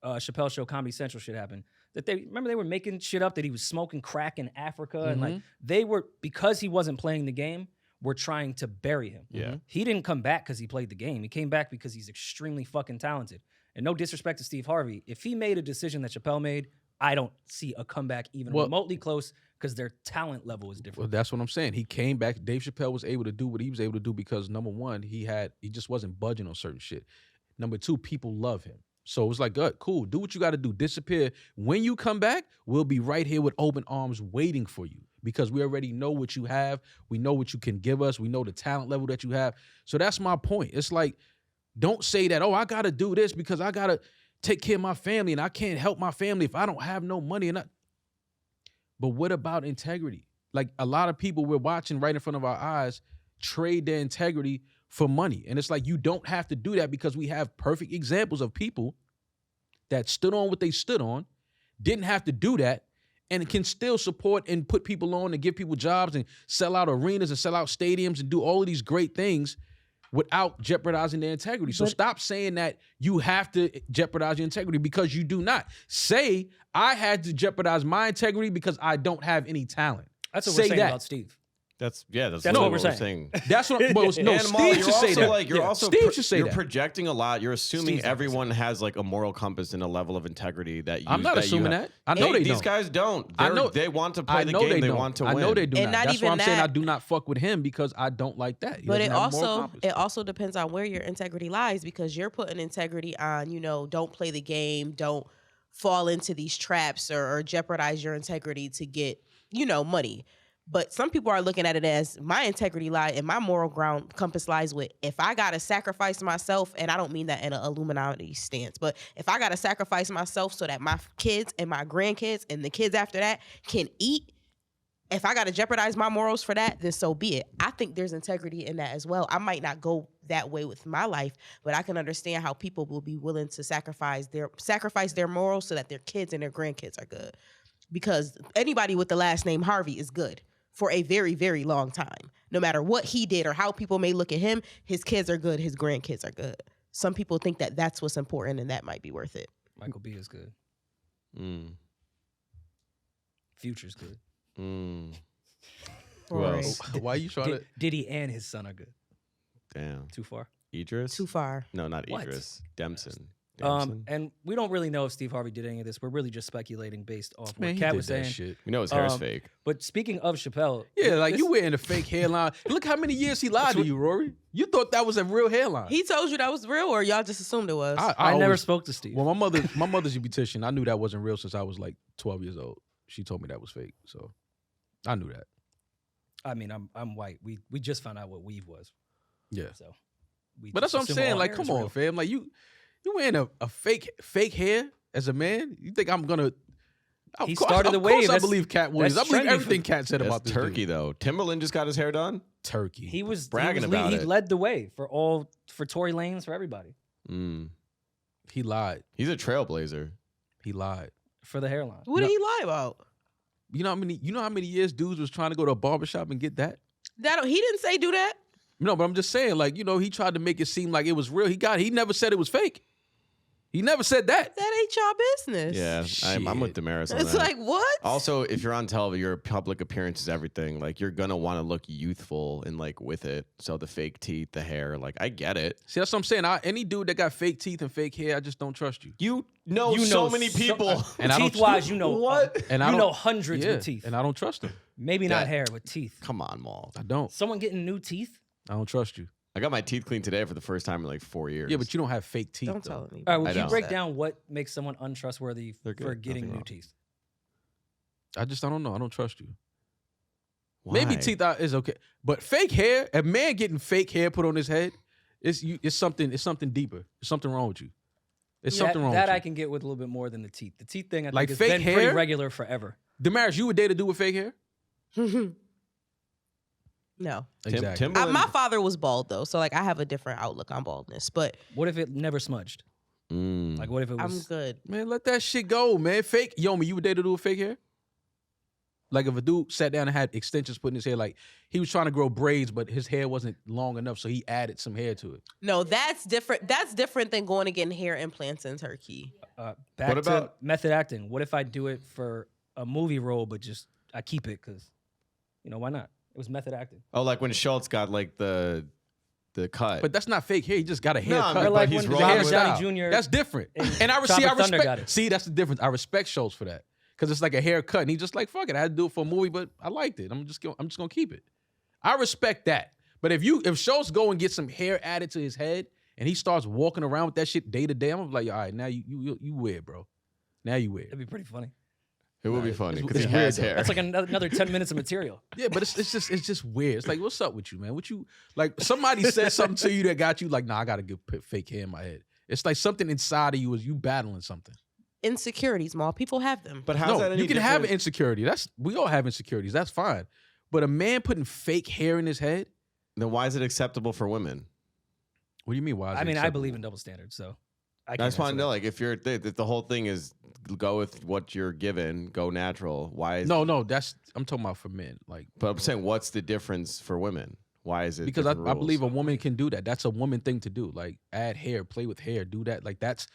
Chappelle Show Comedy Central shit happened, that they were making shit up that he was smoking crack in Africa, and like they were, because he wasn't playing the game, were trying to bury him. Yeah. He didn't come back because he played the game. He came back because he's extremely fucking talented. And no disrespect to Steve Harvey, if he made a decision that Chappelle made, I don't see a comeback even remotely close, because their talent level is different. Well, that's what I'm saying. He came back. Dave Chappelle was able to do what he was able to do because, number one, he just wasn't budging on certain shit. Number two, people love him. So it was like, good, cool, do what you got to do. Disappear. When you come back, we'll be right here with open arms waiting for you, because we already know what you have. We know what you can give us. We know the talent level that you have. So that's my point. It's like, don't say that, oh, I got to do this because I got to take care of my family and I can't help my family if I don't have no money. But what about integrity? Like, a lot of people we're watching right in front of our eyes trade their integrity for money. And it's like, you don't have to do that, because we have perfect examples of people that stood on what they stood on, didn't have to do that, and can still support and put people on and give people jobs and sell out arenas and sell out stadiums and do all of these great things without jeopardizing their integrity. So stop saying that you have to jeopardize your integrity, because you do not. Say, I had to jeopardize my integrity because I don't have any talent. That's what we're saying about Steve. That's what we're saying. That's what. Well, no, Steve should say that. Like, Steve should say that. You're projecting a lot. You're assuming everyone has like a moral compass and a level of integrity that you. I'm not assuming that. I know they don't. These guys don't. I know they want to play the game. They want to win. I know they do not. That's why I'm saying I do not fuck with him, because I don't like that. But it also depends on where your integrity lies, because you're putting integrity on, don't play the game, don't fall into these traps or jeopardize your integrity to get, money. But some people are looking at it as, my integrity lies and my moral ground compass lies with, if I got to sacrifice myself, and I don't mean that in an Illuminati stance, but if I got to sacrifice myself so that my kids and my grandkids and the kids after that can eat, if I got to jeopardize my morals for that, then so be it. I think there's integrity in that as well. I might not go that way with my life, but I can understand how people will be willing to sacrifice their morals so that their kids and their grandkids are good. Because anybody with the last name Harvey is good for a very, very long time. No matter what he did or how people may look at him, his kids are good, his grandkids are good. Some people think that that's what's important, and that might be worth it. Michael B is good. Future's good. Well, why are you trying to? Diddy and his son are good. Damn. Too far? Idris? Too far. No, not What? Idris. Dempson. And we don't really know if Steve Harvey did any of this. We're really just speculating based off Man, what he Katt did was that saying. shit. You know his hair's fake. But speaking of Chappelle, Yeah, like this- you wearing a fake hairline. Look how many years he lied to you, Rory. You thought that was a real hairline. He told you that was real, or y'all just assumed it was? I never always- spoke to Steve. Well, my mother's a beautician. I knew that wasn't real since I was like 12 years old. She told me that was fake, so I knew that. I mean, I'm white. We just found out what weave was. Yeah, So, we but that's what I'm assume saying. all Like, hair come is on, real. fam. Like you wearing a fake hair as a man. You think I'm gonna? Of He course, started the of course wave. I That's- believe Katt Williams. I that's believe trendy for- everything Katt said That's about this Turkey, dude. though. Timberland just got his hair done. Turkey. He was bragging he about He it. led the way for Tory Lanez, for everybody, Mm. He lied. He's a trailblazer. He lied. for the hairline. What did he lie about? You know how many years dudes was trying to go to a barbershop and get that? He didn't say do that. No, but I'm just saying, like, he tried to make it seem like it was real. He never said it was fake. He never said that. That ain't y'all business. Yeah, I'm with Shit. Demaris on It's that. like, what? Also, if you're on television, your public appearance is everything. Like, you're gonna want to look youthful and like with it. So the fake teeth, the hair, like I get it. See, that's what I'm saying. Any dude that got fake teeth and fake hair, I just don't trust you. You know You so know many people. And I don't- teeth-wise, you know What? And I you don't- know hundreds Yeah, with teeth. and I don't trust him. Maybe not That- hair, but teeth. Come on, Maul. I don't. Someone getting new teeth. I don't trust you. I got my teeth cleaned today for the first time in like 4 years. Yeah, but you don't have fake teeth. Don't though. tell me. All right, I would you don't. break down what makes someone untrustworthy They're for good. getting Nothing new wrong. teeth? I don't know. I don't trust you. Why? Maybe teeth out is okay, but fake hair. A man getting fake hair put on his head, it's something. It's something deeper. There's something wrong with you. It's something wrong. That with I you. can get with a little bit more than the teeth. The teeth thing, I Like think, fake has been pretty hair? regular forever. Demaris, you would date a dude with fake hair? No. Timberland. My father was bald though, so like I have a different outlook on baldness. But What if it never smudged? Mm. Like, what if it I'm was? good. Man, let that shit go, man. Fake. Yomi, you would date a dude with fake hair? Like if a dude sat down and had extensions put in his hair, like he was trying to grow braids, but his hair wasn't long enough, so he added some hair to it. No, that's different. That's different than going and getting hair implants in Turkey. Back What to about- method acting. What if I do it for a movie role, but just I keep it because, why not? It was method acting. Oh, like when Schultz got like the cut. But that's not fake hair. He just got a No, haircut. Or like he's when rolling Robert with Downey Jr. That's different. and And I Tropic Thunder got respect. it. See, that's the difference. I respect Schultz for that because it's like a haircut, and he just like fuck it. I had to do it for a movie, but I liked it. I'm just gonna keep it. I respect that. But if Schultz go and get some hair added to his head and he starts walking around with that shit day to day, I'm like, all right, now you weird, bro. Now you weird. That'd be pretty funny. it would be funny it's because he weird, has though. hair. That's like another 10 minutes of material. Yeah, but it's just weird. It's like, what's up with you, man? What you like? Somebody said something to you that got you like, nah, I gotta put fake hair in my head. It's like something inside of you is you battling something. Insecurities, Maul. People have them. But how's No, that any you can have an different? insecurity. We all have insecurities. That's fine. But a man putting fake hair in his head. Then why is it acceptable for women? What do you mean? Why? Is I it mean, I acceptable? believe in double standards, so I I can't just want to answer know, that. like, if the whole thing is go with what you're given, go natural. Why is No, I'm talking about for men. Like, But I'm saying, what's the difference for women? Why is it? because I different rules? believe a woman can do that. That's a woman thing to do. Like, add hair, play with hair, do that. Like, that's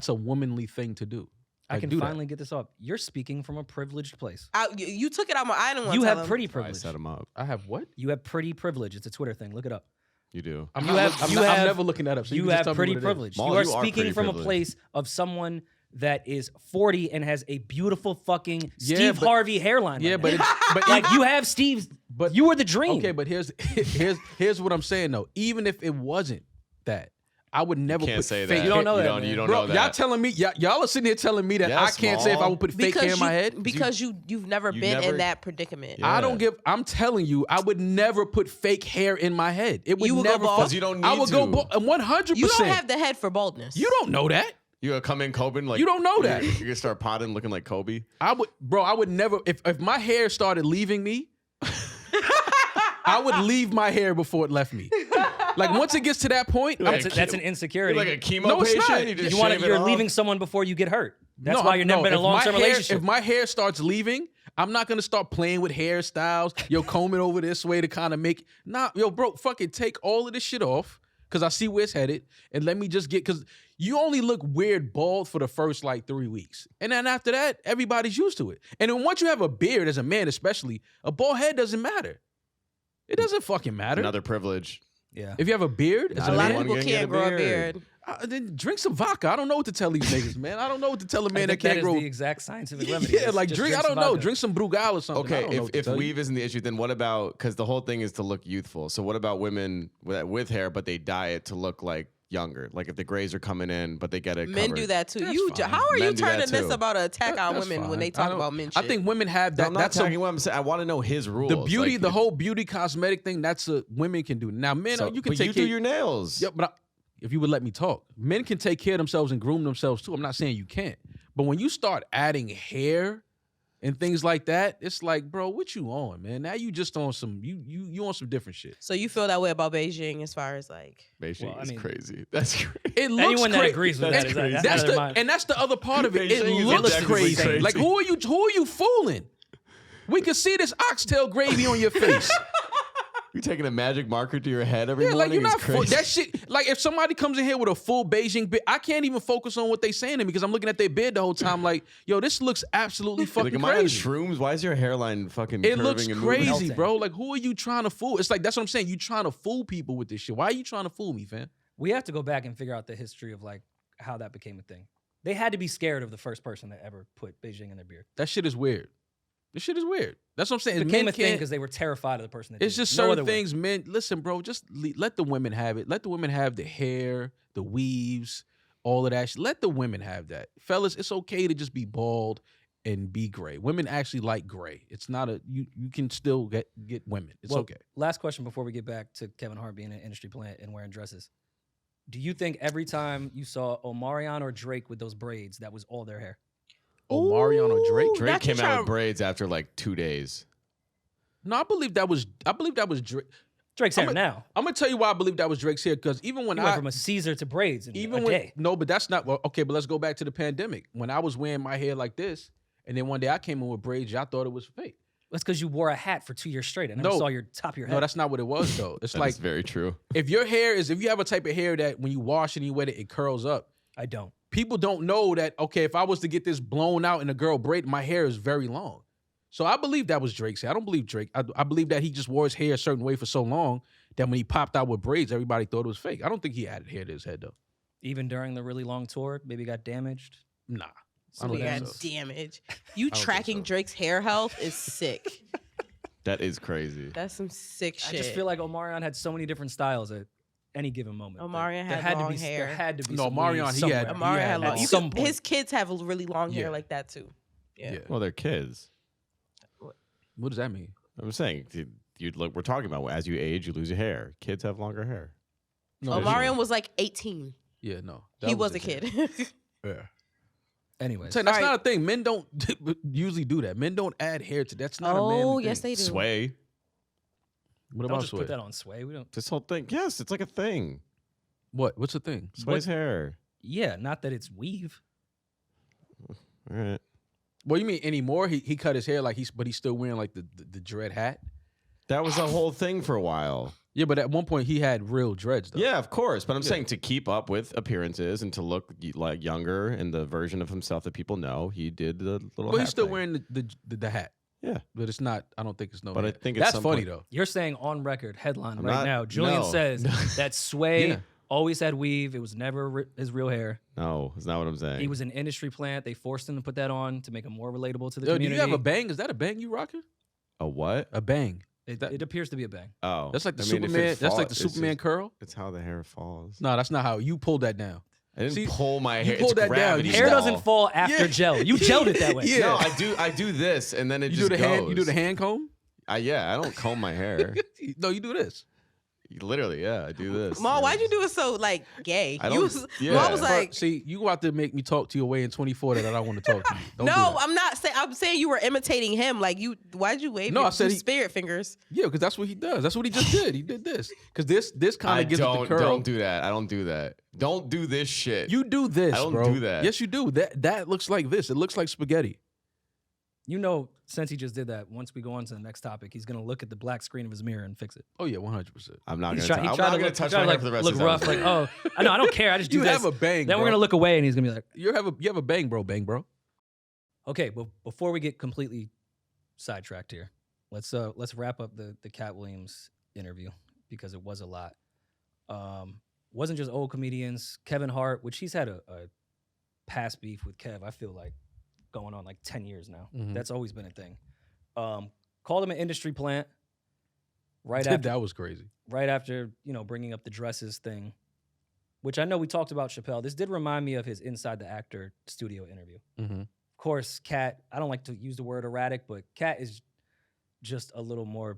a womanly thing to do. I Like, can do that. finally get this off. You're speaking from a privileged place. You took it out. I didn't want You to have pretty I privilege. set him up. I have what? You have pretty privilege. It's a Twitter thing. Look it up. You do. I'm You not, have- I'm, you not- I'm have- never looking that up. So you You can just have tell me pretty what it is. privilege. Maul, You are you are speaking pretty from a privileged. place of someone that is 40 and has a beautiful fucking Yeah, Steve but- Harvey hairline. Yeah, right but now. but like you have Steve's. But You were the dream. Okay, but here's what I'm saying though. Even if it wasn't that, I would never Can't put say fake that. You don't know you that, don't, man. you don't Bro, know that. y'all telling me y'all are sitting here telling me that Yes, I can't say if I Maul. would put fake hair in my head. because you've never you been never- in that predicament. Yeah. I don't give. I'm telling you, I would never put fake hair in my head. It would You would go never. bald? 'Cause you don't I need would go to. 100%. You don't have the head for baldness. You don't know that. You gonna come in Coben like You don't know that. You're gonna start potting looking like Kobe. I would never. If my hair started leaving me, I would leave my hair before it left me. Like once it gets to that point, Like I'm a That's an You're insecurity. like a chemo No, it's patient. not. You just you want shave it you're off? leaving someone before you get hurt. That's No, why you're never in a if my long-term hair- relationship. If my hair starts leaving, I'm not gonna start playing with hairstyles. Yo, comb it over this way to kind of make. Nah, yo, bro, fucking take all of this shit off because I see where it's headed, and let me just get because you only look weird bald for the first like 3 weeks, and then after that, everybody's used to it. And then once you have a beard, as a man especially, a bald head doesn't matter. It doesn't fucking matter. Another privilege. yeah. If you have a beard, as Not a a lot man, of everyone people can get can't a grow a beard. beard. Then drink some vodka. I don't know what to tell these niggas, man. I don't know what to tell a man that can't that grow. is the exact scientific remedy. Yeah, It's like just drink. I some don't know. vodka. Drink some Brugal or something. I Okay, don't know what to if tell you. weave isn't the issue, then what about, because the whole thing is to look youthful. So what about women with hair, but they dye it to look like younger? Like if the grays are coming in, but they get it Men covered. do that too. That's fine. How are Men you do that turning this too. about an attack on That's women when fine. they talk I don't- about men I shit? think women have No, that. I'm not That's attacking what I'm saying. I want to know his rules. the beauty, Like, the whole beauty cosmetic thing. That's a women can do. Now, men, so- you can but take you care. do your nails. Yeah, but if you would let me talk, men can take care of themselves and groom themselves too. I'm not saying you can't, but when you start adding hair and things like that, it's like, bro, what you on, man? Now you just on some you on some different shit. So you feel that way about Beijing as far as like Beijing Well, I is mean- crazy. That's crazy. It looks Anyone that cra- agrees with That's that is crazy. out That's of their the mind. and that's the other part of it. It Beijing is looks objectively crazy. crazy. Like who are you fooling? We can see this oxtail gravy on your face. You taking a magic marker to your head every Yeah, morning? like you're is not crazy. that shit. Like if somebody comes in here with a full Beijing beard, I can't even focus on what they saying to me because I'm looking at their beard the whole time. Like, yo, this looks absolutely Like, fucking am I on crazy. shrooms? Why is your hairline fucking It curving looks and moving? crazy, Melting. bro. Like, who are you trying to fool? It's like that's what I'm saying. You trying to fool people with this shit. Why are you trying to fool me, fam? We have to go back and figure out the history of like how that became a thing. They had to be scared of the first person that ever put Beijing in their beard. That shit is weird. This shit is weird. That's what I'm saying. It became Men a thing can't- because they were terrified of the person that It's did it. just No certain other way. things, men. Listen, bro, just let the women have it. Let the women have the hair, the weaves, all of that. Let the women have that. Fellas, it's okay to just be bald and be gray. Women actually like gray. It's not a you can still get women. It's Well, okay. Last question before we get back to Kevin Hart being an industry plant and wearing dresses. Do you think every time you saw Omarion or Drake with those braids, that was all their hair? Omarion or Drake? Ooh, Drake that's came what out y'all- with braids after like 2 days. No, I believe that was Drake. Drake's hair now. I'm gonna tell you why I believe that was Drake's hair, because even when He went from a Caesar to braids in even a when day. no, but that's not well, okay. But let's go back to the pandemic when I was wearing my hair like this, and then one day I came in with braids. Y'all thought it was fake. That's because you wore a hat for 2 years straight. I never No. saw your top of your head. No, that's not what it was though. It's That's like very true. if your hair is if you have a type of hair that when you wash and you wet it, it curls up. I don't. People don't know that. Okay, if I was to get this blown out in a girl braid, my hair is very long. So I believe that was Drake's hair. I don't believe Drake. I believe that he just wore his hair a certain way for so long that when he popped out with braids, everybody thought it was fake. I don't think he added hair to his head though. Even during the really long tour, maybe got damaged. Nah. I So don't we think got so. damage. You think tracking so. Drake's hair health is sick. That is crazy. That's some sick I shit. just feel like Omarion had so many different styles at any given moment. that Omarion there had to long be, hair. There had to be No, some Omarion, weave he had- somewhere. Amari had at long. some point. His kids have really long hair Yeah. like that too. Yeah. Yeah. Well, they're kids. What does that mean? I'm saying, you look. We're talking about as you age, you lose your hair. Kids have longer hair. No, Omarion was like 18. Yeah, no. He was a his hair. kid. Yeah. Anyways, Saying, that's All right. not a thing. Men don't usually do that. Men don't add hair to that's not a man. Oh, thing. yes they do. Sway. What don't about just Sway? put that on Sway. We don't. This whole thing. Yes, it's like a thing. What? What's the thing? Sway's hair. Yeah, not that it's weave. All right. What do you mean anymore? He cut his hair like but he's still wearing like the dread hat. That was a whole thing for a while. Yeah, but at one point he had real dreads though. Yeah, of course. But I'm Yeah. saying to keep up with appearances and to look like younger and the version of himself that people know, he did the little. But hat he's still thing. wearing the hat. Yeah. But it's not. I don't think it's no. But I hat. think at that's some funny point- though. You're saying on record headline I'm right not- now. Julian no. says that Sway Yeah. always had weave. It was never his real hair. No, that's not what I'm saying. He was an industry plant. They forced him to put that on to make him more relatable to the Yo, do community. you have a bang? Is that a bang you rocking? a what? A bang. It appears to be a bang. Oh, That's like the I mean, if it Superman. That's like the fall- it's Superman just- curl. It's how the hair falls. No, that's not how you pulled that down. I didn't See, pull my you hair. pulled It's that down. gravity Hair fall. doesn't fall after Yeah. gel. You gelled it that way. Yeah. No, I do this, and then it You just do the goes. hand. You do the hand comb. Yeah, I don't comb my hair. No, you do this. Literally, yeah, I do this. Ma, why'd you do it so like gay? I You don't- was, yeah. Ma was But like, See, you go out there and make me talk to your way in 24 that I don't want to talk to you. Don't do no, that. I'm not saying. I'm saying you were imitating him. Like you, why'd you wave? No, your I said two he- spirit fingers. Yeah, because that's what he does. That's what he just did. He did this. Because this kind I of gives it the curl. don't do that. I don't do that. Don't do this shit. You do this, I don't bro. do that. Yes, you do. That looks like this. It looks like spaghetti. You know, since he just did that, once we go on to the next topic, he's gonna look at the black screen of his mirror and fix it. Oh yeah, 100%. I'm not He's gonna. try- he I'm tried not to gonna look- touch he tried my to, hair for the rest look of the rough, like, oh, I know, I don't care. I just do You this. have a bang. Then bro. we're gonna look away, and he's gonna be like, You have a bang, bro. okay. But before we get completely sidetracked here, let's wrap up the Katt Williams interview because it was a lot. wasn't just old comedians. Kevin Hart, which he's had a past beef with Kev, I feel like going on like 10 years now. Mhm. That's always been a thing. Called him an industry plant right after That was crazy. bringing up the dresses thing, which I know we talked about Chappelle. This did remind me of his Inside the Actor studio interview. Mm-hmm. Of course, Katt, I don't like to use the word erratic, but Katt is just has a little more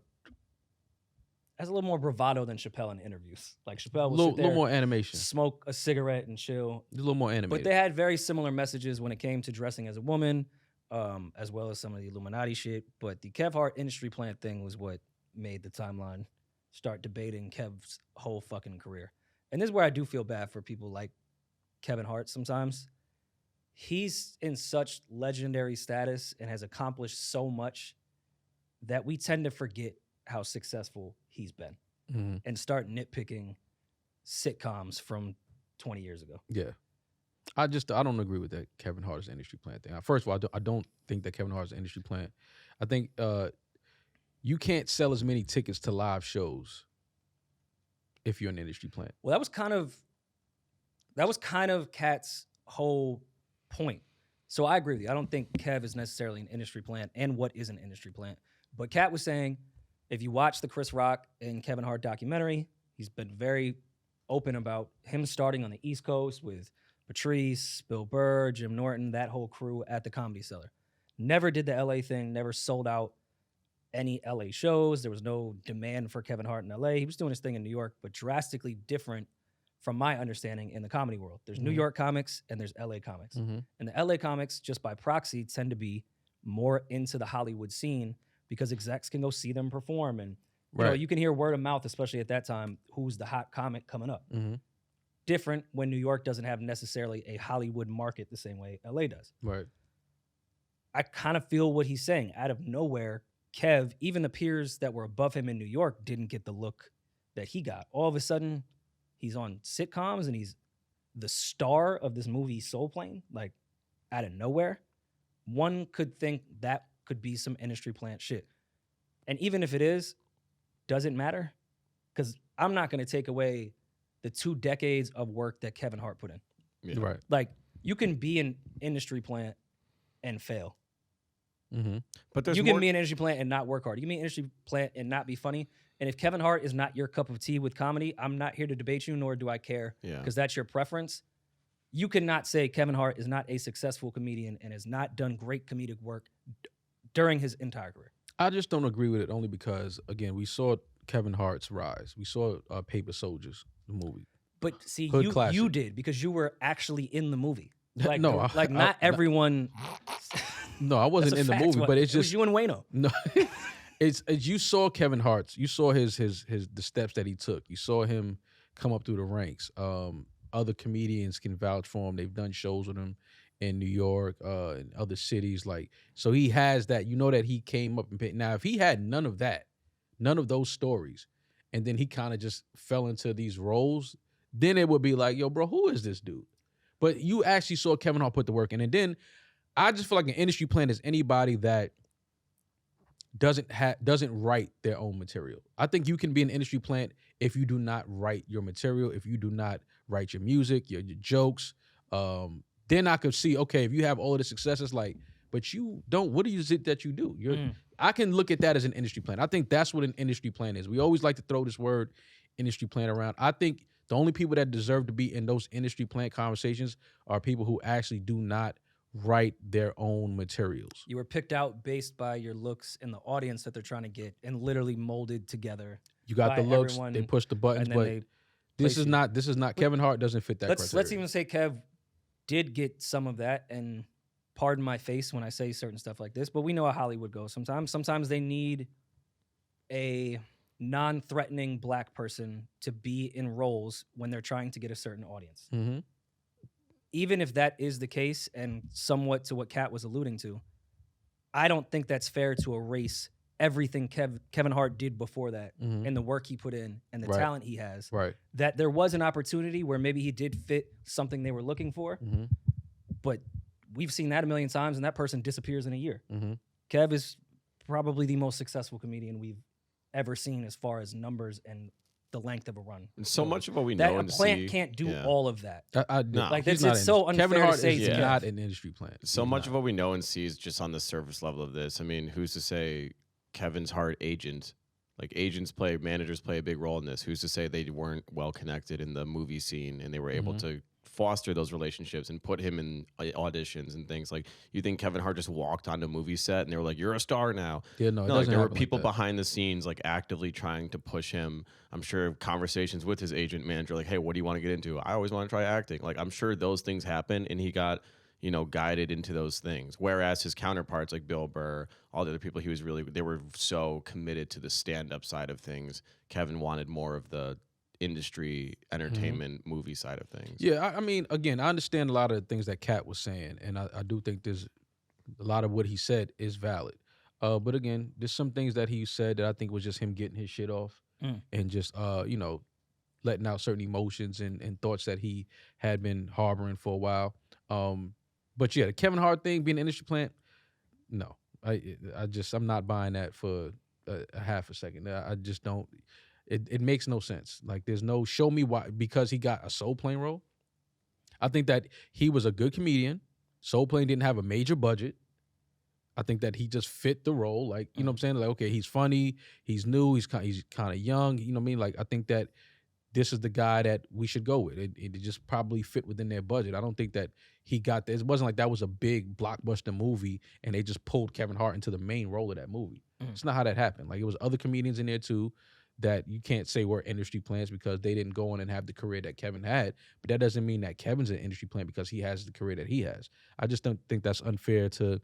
bravado than Chappelle in interviews. Like Chappelle will sit there, little more animation. smoke a cigarette and chill. A little more animated. But they had very similar messages when it came to dressing as a woman, as well as some of the Illuminati shit. But the Kev Hart industry plant thing was what made the timeline start debating Kev's whole fucking career. And this is where I do feel bad for people like Kevin Hart sometimes. He's in such legendary status and has accomplished so much that we tend to forget how successful he's been Mm-hmm. and start nitpicking sitcoms from 20 years ago. Yeah. I don't agree with that Kevin Hart is an industry plant thing. First of all, I don't think that Kevin Hart is an industry plant. I think you can't sell as many tickets to live shows if you're an industry plant. Well, that was kind of Katt's whole point. So I agree with you. I don't think Kev is necessarily an industry plant and what is an industry plant. But Katt was saying, if you watch the Chris Rock and Kevin Hart documentary, he's been very open about him starting on the East Coast with Patrice, Bill Burr, Jim Norton, that whole crew at the Comedy Cellar. Never did the LA thing, never sold out any LA shows. There was no demand for Kevin Hart in LA. He was doing his thing in New York, but drastically different from my understanding in the comedy world. There's New York comics and there's LA comics. Mm-hmm. And the LA comics, just by proxy, tend to be more into the Hollywood scene because execs can go see them perform. And you can hear word of mouth, especially at that time, who's the hot comic coming up. Mm-hmm. Different when New York doesn't have necessarily a Hollywood market the same way LA does. Right. I kind of feel what he's saying. Out of nowhere, Kev, even the peers that were above him in New York didn't get the look that he got. All of a sudden, he's on sitcoms and he's the star of this movie Soul Plane, like out of nowhere. One could think that could be some industry plant shit. And even if it is, doesn't matter because I'm not going to take away the 2 decades of work that Kevin Hart put in. Yeah. Right. Like, you can be an industry plant and fail. Mm-hmm. But there's You more. can be an industry plant and not work hard. You can be an industry plant and not be funny. And if Kevin Hart is not your cup of tea with comedy, I'm not here to debate you, nor do I care, Yeah. because that's your preference. You cannot say Kevin Hart is not a successful comedian and has not done great comedic work during his entire career. I just don't agree with it only because, again, we saw Kevin Hart's rise. We saw Paper Soldiers, the movie. But see, Hood you classic. did because you were actually in the movie. Like, No, not everyone. No, I wasn't That's a in the fact. movie, but it's It was just you and Wayno. no. It's you saw Kevin Hart's. You saw his the steps that he took. You saw him come up through the ranks. Other comedians can vouch for him. They've done shows with him in New York, in other cities. Like, so he has that. You know that he came up and paid. Now, if he had none of that, none of those stories, and then he kind of just fell into these roles, then it would be like, yo, bro, who is this dude? But you actually saw Kevin Hart put the work in, and then I just feel like an industry plant is anybody that doesn't write their own material. I think you can be an industry plant if you do not write your material, if you do not write your music, your jokes. Then I could see, okay, if you have all of the successes, like, but you don't. What is it that you do? I can look at that as an industry plant. I think that's what an industry plant is. We always like to throw this word industry plant around. I think the only people that deserve to be in those industry plant conversations are people who actually do not write their own materials. You were picked out based by your looks and the audience that they're trying to get, and literally molded together. You got by the looks, everyone, they push the buttons, and then but they this place is you. not. This is not. Kevin Hart doesn't fit that criteria. Let's even say Kev did get some of that, and pardon my face when I say certain stuff like this, but we know how Hollywood goes sometimes. Sometimes they need a non-threatening black person to be in roles when they're trying to get a certain audience. Mm-hmm. Even if that is the case, and somewhat to what Katt was alluding to, I don't think that's fair to erase everything Kevin Hart did before that, Mhm. and the work he put in and the Right. talent he has. Right. That there was an opportunity where maybe he did fit something they were looking for, Mm-hmm. but we've seen that a million times, and that person disappears in a year. Mm-hmm. Kev is probably the most successful comedian we've ever seen as far as numbers and the length of a run. And so much of what we That know a and plant see, can't do yeah. all of that. No, Like, he's it's not so Kevin unfair to Hart say is to not an industry plant. So He's much not. of what we know and see is just on the surface level of this. I mean, who's to say Kevin's Hart agent, like managers play a big role in this. Who's to say they weren't well connected in the movie scene and they were able to foster those relationships and put him in auditions and things? Like, you think Kevin Hart just walked onto a movie set and they were like, "You're a star now"? Yeah, no, No, like, there were people behind the scenes like actively trying to push him. I'm sure conversations with his agent manager, like, "Hey, what do you want to get into?" "I always want to try acting." Like, I'm sure those things happen and he got, guided into those things. Whereas his counterparts like Bill Burr, all the other people, they were so committed to the stand-up side of things. Kevin wanted more of the industry entertainment movie side of things. Yeah, I mean, again, I understand a lot of the things that Katt was saying, and I do think there's a lot of what he said is valid. But again, there's some things that he said that I think was just him getting his shit off and just letting out certain emotions and thoughts that he had been harboring for a while. But yeah, the Kevin Hart thing being an industry plant, no, I'm not buying that for a half a second. I just don't. It makes no sense. Like, there's no show me why, because he got a Soul Plane role. I think that he was a good comedian. Soul Plane didn't have a major budget. I think that he just fit the role. Like, you know what I'm saying? Like, okay, he's funny, he's new, he's kind of young. You know what I mean? Like, I think that this is the guy that we should go with. It just probably fit within their budget. I don't think that he got this. It wasn't like that was a big blockbuster movie and they just pulled Kevin Hart into the main role of that movie. It's not how that happened. Like, it was other comedians in there too that you can't say were industry plants because they didn't go on and have the career that Kevin had. But that doesn't mean that Kevin's an industry plant because he has the career that he has. I just don't think that's unfair to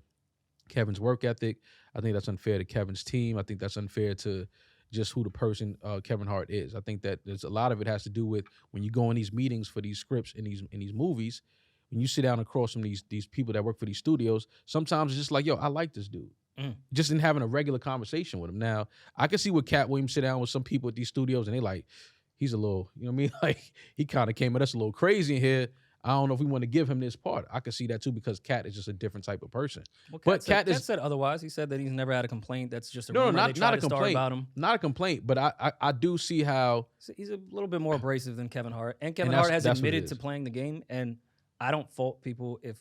Kevin's work ethic. I think that's unfair to Kevin's team. I think that's unfair to just who the person Kevin Hart is. I think that there's a lot of it has to do with when you go in these meetings for these scripts in these movies, when you sit down across from these people that work for these studios, sometimes it's just like, yo, I like this dude. Just in having a regular conversation with him. Now, I can see with Katt Williams sit down with some people at these studios and they like, he's a little, you know what I mean? Like, he kind of came at us a little crazy in here. I don't know if we want to give him this part. I can see that too because Katt is just a different type of person. Well, Katt said otherwise. He said that he's never had a complaint. That's just a rumor. Not a complaint About him. Not a complaint, but I do see how he's a little bit more abrasive than Kevin Hart, and Kevin Hart has admitted to playing the game. And I don't fault people if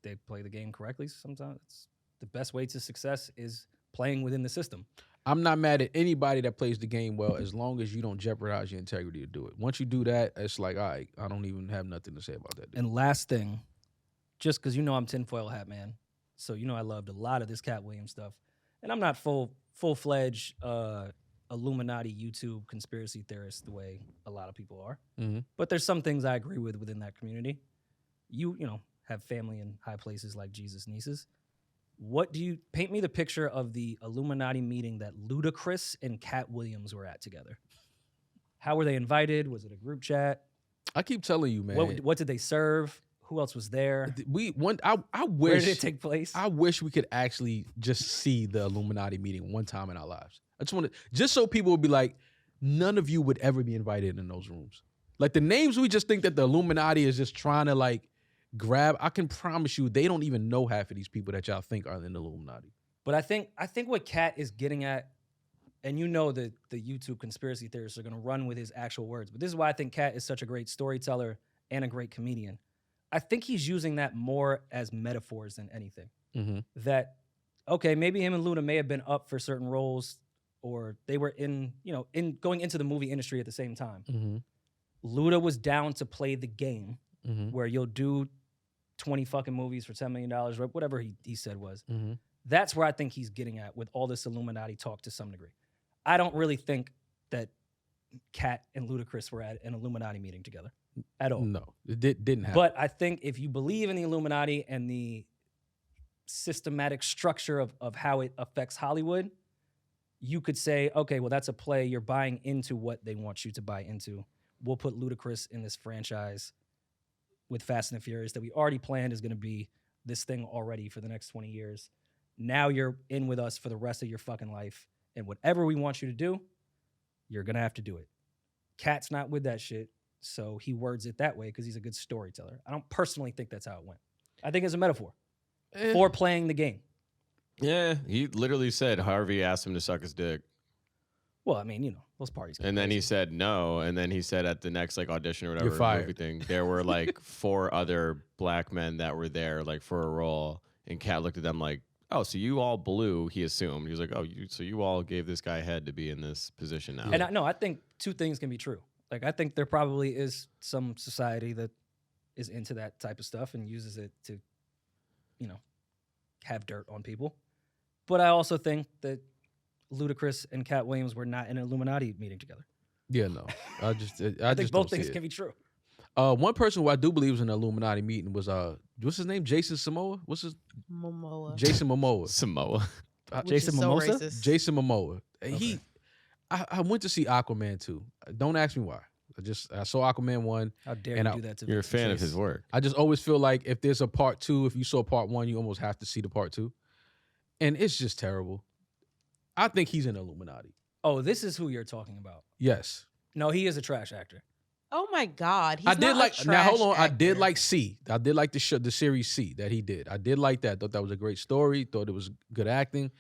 they play the game correctly. Sometimes it's the best way to success is playing within the system. I'm not mad at anybody that plays the game well as long as you don't jeopardize your integrity to do it. Once you do that, it's like, all right, I don't even have nothing to say about that. And last thing, just because I'm tinfoil hat man, so I loved a lot of this Katt Williams stuff. And I'm not full-fledged Illuminati YouTube conspiracy theorist the way a lot of people are. But there's some things I agree with within that community. You have family in high places like Jesus' nieces. What do you paint me the picture of the Illuminati meeting that Ludacris and Katt Williams were at together? How were they invited? Was it a group chat? I keep telling you, man. What did they serve? Who else was there? I wish. Where did it take place? I wish we could actually just see the Illuminati meeting one time in our lives. I just want to, just so people would be like, none of you would ever be invited in those rooms. Like, the names we just think that the Illuminati is just trying to like grab. I can promise you, they don't even know half of these people that y'all think are in the Illuminati. But I think what Katt is getting at, and the YouTube conspiracy theorists are going to run with his actual words. But this is why I think Katt is such a great storyteller and a great comedian. I think he's using that more as metaphors than anything. That, okay, maybe him and Luda may have been up for certain roles, or they were in going into the movie industry at the same time. Luda was down to play the game where you'll do 20 fucking movies for $10 million, or whatever he said was. That's where I think he's getting at with all this Illuminati talk to some degree. I don't really think that Katt and Ludacris were at an Illuminati meeting together at all. No, it didn't happen. But I think if you believe in the Illuminati and the systematic structure of how it affects Hollywood, you could say, okay, well, that's a play. You're buying into what they want you to buy into. We'll put Ludacris in this franchise with Fast and the Furious that we already planned is going to be this thing already for the next 20 years. Now you're in with us for the rest of your fucking life. And whatever we want you to do, you're going to have to do it. Katt's not with that shit, so he words it that way because he's a good storyteller. I don't personally think that's how it went. I think it's a metaphor for playing the game. Yeah, he literally said Harvey asked him to suck his dick. Well, I mean, you know, those parties. And then he said no. And then he said at the next like audition or whatever You're fired. movie thing, there were like 4 other black men that were there like for a role. And Katt looked at them like, oh, so you all blew, he assumed. He was like, oh, so you all gave this guy a head to be in this position now. And I think 2 things can be true. Like, I think there probably is some society that is into that type of stuff and uses it to, you know, have dirt on people. But I also think that Ludacris and Katt Williams were not in an Illuminati meeting together. Yeah, no. I think think both things can be true. One person who I do believe was in the Illuminati meeting was what's his name? Jason Samoa? What's his Momoa. Jason Momoa. Samoa. Which Jason is so Mimosa? racist. Jason Momoa. Okay. I went to see Aquaman 2. Don't ask me why. I saw Aquaman 1. How dare And you do that to You're a fan of Chase. his work. I just always feel like if there's a part 2, if you saw part 1, you almost have to see the part 2. And it's just terrible. I think he's in Illuminati. Oh, this is who you're talking about. Yes. No, he is a trash actor. Oh my God. He's I did not like a now hold on. trash I did actor. like C. I did like the series C that he did. I did like that. Thought that was a great story. Thought it was good acting.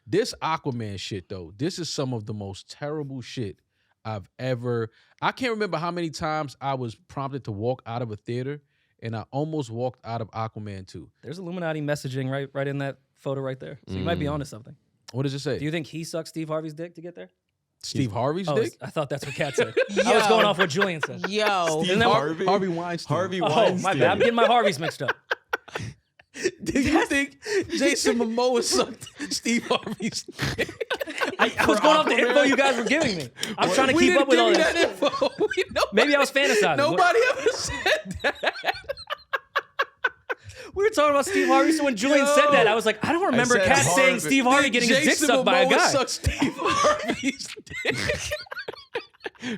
This Aquaman shit though, this is some of the most terrible shit I've ever. I can't remember how many times I was prompted to walk out of a theater, and I almost walked out of Aquaman 2. There's Illuminati messaging right in that photo right there. So you might be onto something. What does it say? Do you think he sucked Steve Harvey's dick to get there? Steve Harvey's Oh, dick? I thought that's what Katt said. I was going off what Julian said. Yo. Isn't that what- Harvey? Harvey Weinstein. Harvey Oh, Weinstein. my bad. I'm getting my Harveys mixed up. Do you think Jason Momoa sucked Steve Harvey's dick? I was going off the info you guys were giving me. I was trying to keep up with all give this. you that info. Maybe I was fantasizing. Nobody ever said that. We were talking about Steve Harvey, so when Julian said that, I was like, I don't remember said Katt saying Harvey. Steve Harvey getting his dick Jason sucked by a Momoa guy. sucked Steve Harvey's dick.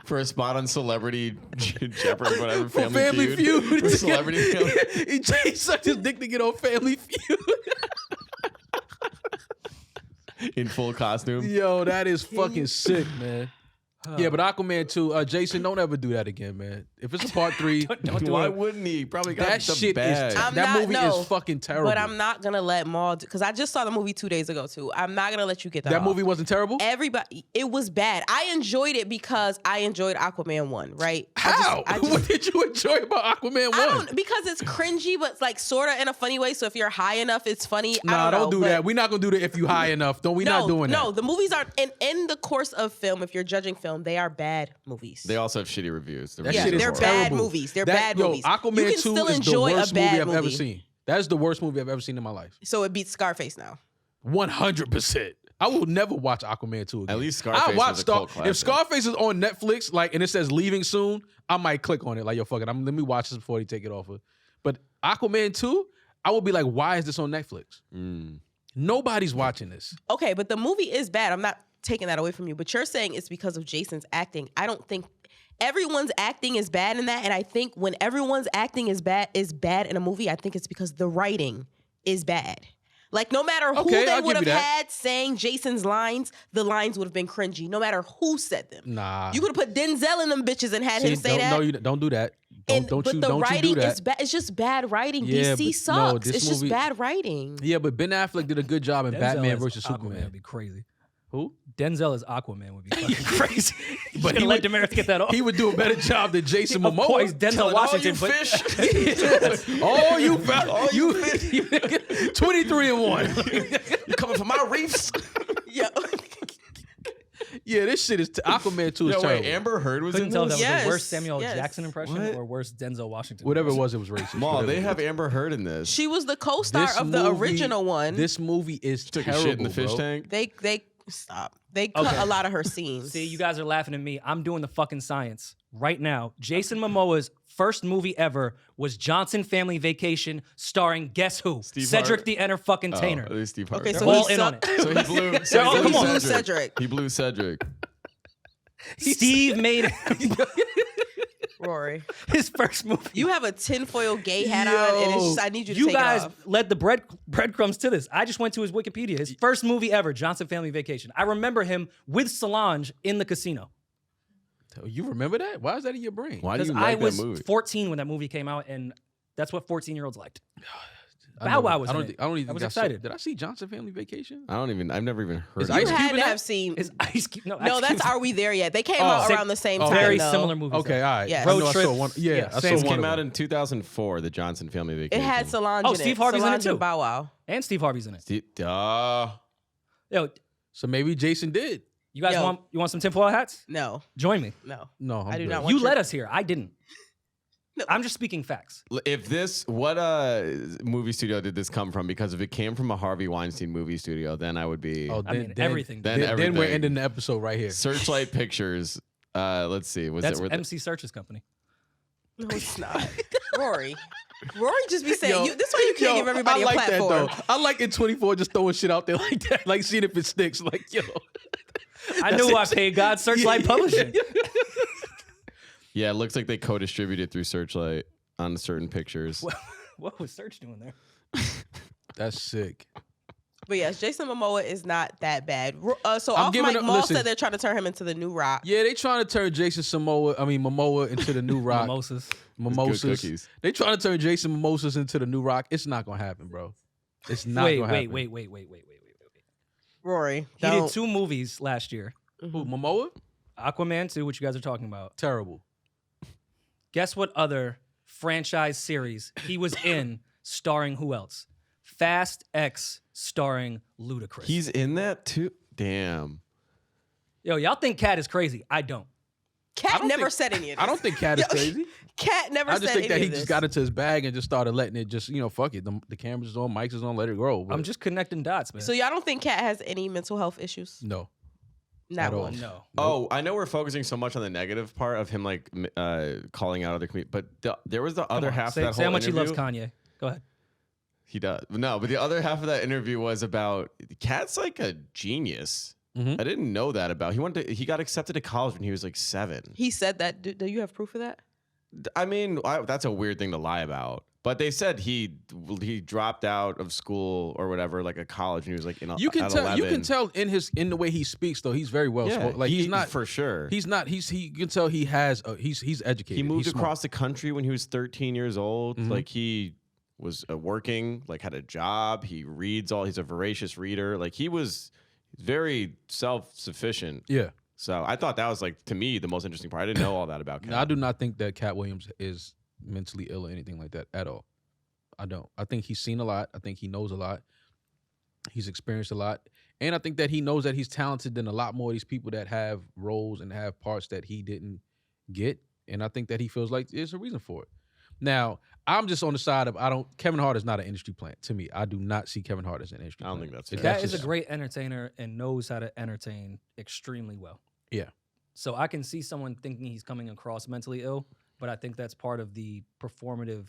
For a spot on Celebrity Jeopardy, whatever, For Family Feud. For Celebrity Feud. He sucked his dick to get on Family Feud. In full costume. Yo, that is fucking sick, man. Yeah, but Aquaman 2, Jason, don't ever do that again, man. If it's a part 3, Don't do Why it. wouldn't he? Probably got that the shit bag. is I'm that not- movie no, is fucking terrible. But I'm not gonna let Maul because I just saw the movie 2 days ago too. I'm not gonna let you get that. that off. movie wasn't terrible. Everybody, it was bad. I enjoyed it because I enjoyed Aquaman 1, right? How? What did you enjoy about Aquaman 1? I don't because it's cringy, but it's like sort of in a funny way. So if you're high enough, it's funny. Nah, I don't know, do but that. We're not gonna do that if you high enough. We're not doing that. No, the movies are in the course of film. If you're judging film, they are bad movies. They also have shitty reviews. That yeah, shit is they're terrible. bad movies. They're That- bad yo, movies. Aquaman you can 2 still is enjoy the worst a bad movie I've ever seen. That is the worst movie I've ever seen in my life. So it beats Scarface now. 100%. I will never watch Aquaman 2 again. At least Scarface I watch was a cult classic. If Scarface is on Netflix, like, and it says leaving soon, I might click on it. Like, yo, fuck it. Let me watch this before they take it off. But Aquaman 2, I will be like, why is this on Netflix? Nobody's watching this. Okay, but the movie is bad. I'm not taking that away from you. But you're saying it's because of Jason's acting. I don't think everyone's acting is bad in that. And I think when everyone's acting is bad in a movie, I think it's because the writing is bad. Like no matter who Okay, they I'll would give have you that. had saying Jason's lines, the lines would have been cringy. No matter who said them. Nah. You could have put Denzel in them bitches and had See, him say don't, that. No, you don't do that. Don't but you the do writing that. is bad. It's just bad writing. Yeah, DC but sucks. no, this It's just movie- bad writing. Yeah, but Ben Affleck did a good job in Denzel Batman as versus Aquaman Superman. would be crazy. Who? Denzel as Aquaman would be fucking crazy. But But he he let would- Demaris get that off. He would do a better job than Jason Of Momoa. course, Denzel Washington. all you but- fish. Oh, you 23 and 1. You coming for my reefs? Yeah. Yeah, this shit is Aquaman 2 is No, terrible. wait, Amber Heard was Couldn't in tell if this? that was Yes, the worst Samuel yes. Jackson impression What? or worst Denzel Washington. Whatever it impression. was racist. Maul, Whatever they it have was. Amber Heard in this. She was the co-star This of the movie- original one. This movie is took terrible, a shit in the fish bro. tank. They stop. They cut Okay. a lot of her scenes. See, you guys are laughing at me. I'm doing the fucking science right now. Jason Momoa's first movie ever was Johnson Family Vacation, starring guess who? Steve Cedric Hart? the Enterfucking Tainer. Oh, it is Steve Hart. Okay, They're so all he in on sucked. it. So he blew. They're all- come on. Blew Cedric. He blew Cedric. Steve made Rory, his first movie. you have a tinfoil gay hat on, and it's just, I need you to You take guys it off. led the breadcrumbs to this. I just went to his Wikipedia. His first movie ever, Johnson Family Vacation. I remember him with Solange in the casino. You remember that? Why is that in your brain? Why do Because you I like was that movie? 14 when that movie came out, and that's what 14-year-olds liked. Bow Wow was I in don't. it. I don't even. I was think excited. Did I see Johnson Family Vacation? I've never even heard Is of Ice You it. Cube had in to that? have seen. Is Ice Cube? No, No, Ice that's Cube's- Are We There Yet? They came Oh, out same- around the same okay. time. very though. similar movies. Okay, though. all right. Yes. I Road know I saw trips. one. Yeah, Yeah, I same saw one. Came of out them. in 2004, the Johnson Family It Vacation. had Solange Oh, in Steve it. Harvey's in it Solange too. and Bow Wow. And Steve Harvey's in it. Duh. Yo, So maybe Jason did. you guys Yo. want some tinfoil hats? No, Join me. no. No, I do good. not want You your- led us here. I didn't. No. I'm just speaking facts. If this, what movie studio did this come from? Because if it came from a Harvey Weinstein movie studio, then I would be Oh, I mean, everything. then Then we're everything. ending the episode right here. Searchlight Pictures. Let's see. Was That's it? MC Search's company. No, it's not. Rory just be saying, Yo, this why you can't give everybody I like a platform. That, though. I like in 24 just throwing shit out there like that, like seeing if it sticks. Like, yo, I knew I paid God. Searchlight Publishing. Yeah, it looks like they co-distributed through Searchlight on certain pictures. What was Search doing there? that's sick. But yes, Jason Momoa is not that bad. So I'm off giving Mike him- Maul listen. said they're trying to turn him into the new Rock. Yeah, they trying to turn Momoa into the new Rock. Mimosas. Good cookies. Mimosas. They trying to turn Jason Mimosas into the new Rock. It's not gonna happen, bro. It's not Wait, gonna happen. wait. Rory, He don't. did 2 movies last year. Who, Momoa? Aquaman 2, which you guys are talking about. Terrible. Guess what other franchise series he was in starring who else? Fast X starring Ludacris. He's in that too. Damn. Yo, y'all think Katt is crazy. I don't. I Cat don't never think- said any of this. I don't think Katt is crazy. Cat never I said just think that any he of this. just got into his bag and just started letting it just, fuck it. The cameras is on, mics is on, let it grow. But I'm just connecting dots, man. So y'all don't think Cat has any mental health issues? no. Not At all. one. no. Oh, I know we're focusing so much on the negative part of him, like calling out other comedians, but there was the other half say, of that say whole how much interview. he loves Kanye. Go ahead. He does. No, but the other half of that interview was about Katt's like a genius. Mhm. I didn't know that about. He got accepted to college when he was like 7. He said that. Do you have proof of that? I mean, that's a weird thing to lie about. But they said he dropped out of school or whatever, like a college, and he was like You can at tell 11. you can tell in the way he speaks though, he's very well spoken. Like he's not for sure. you can tell he has he's educated. He moved He's smart. across the country when he was 13 years old. Mhm. Like he was working, like had a job. He reads he's a voracious reader. Like he was very self-sufficient. Yeah. So I thought that was like, to me, the most interesting part. I didn't know all that about Katt. No, I do not think that Katt Williams is mentally ill or anything like that at all. I don't. I think he's seen a lot. I think he knows a lot. He's experienced a lot. And I think that he knows that he's talented than a lot more of these people that have roles and have parts that he didn't get. And I think that he feels like there's a reason for it. Now, I'm just on the side of Kevin Hart is not an industry plant to me. I do not see Kevin Hart as an industry I don't plant. think that's It- fair. Katt is a just- great entertainer and knows how to entertain extremely well. Yeah. So I can see someone thinking he's coming across mentally ill, but I think that's part of the performative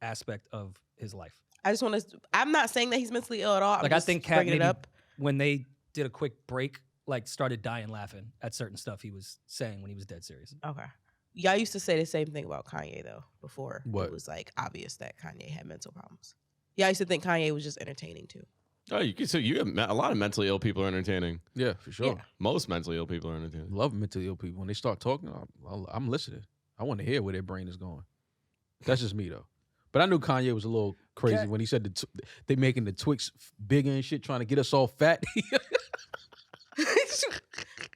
aspect of his life. I just want to. I'm not saying that he's mentally ill at all. Like I'm I just think Katt bringing it maybe up. when they did a quick break, like started dying laughing at certain stuff he was saying when he was dead serious. Okay. Y'all used to say the same thing about Kanye though. Before What? it was like obvious that Kanye had mental problems. Y'all used to think Kanye was just entertaining too. Oh, you have a lot of mentally ill people are entertaining. Yeah, for sure. Yeah. Most mentally ill people are entertaining. Love mentally ill people. When they start talking, I'm listening. I want to hear where their brain is going. That's just me though. But I knew Kanye was a little crazy Katt- when he said they making the Twix bigger and shit, trying to get us all fat.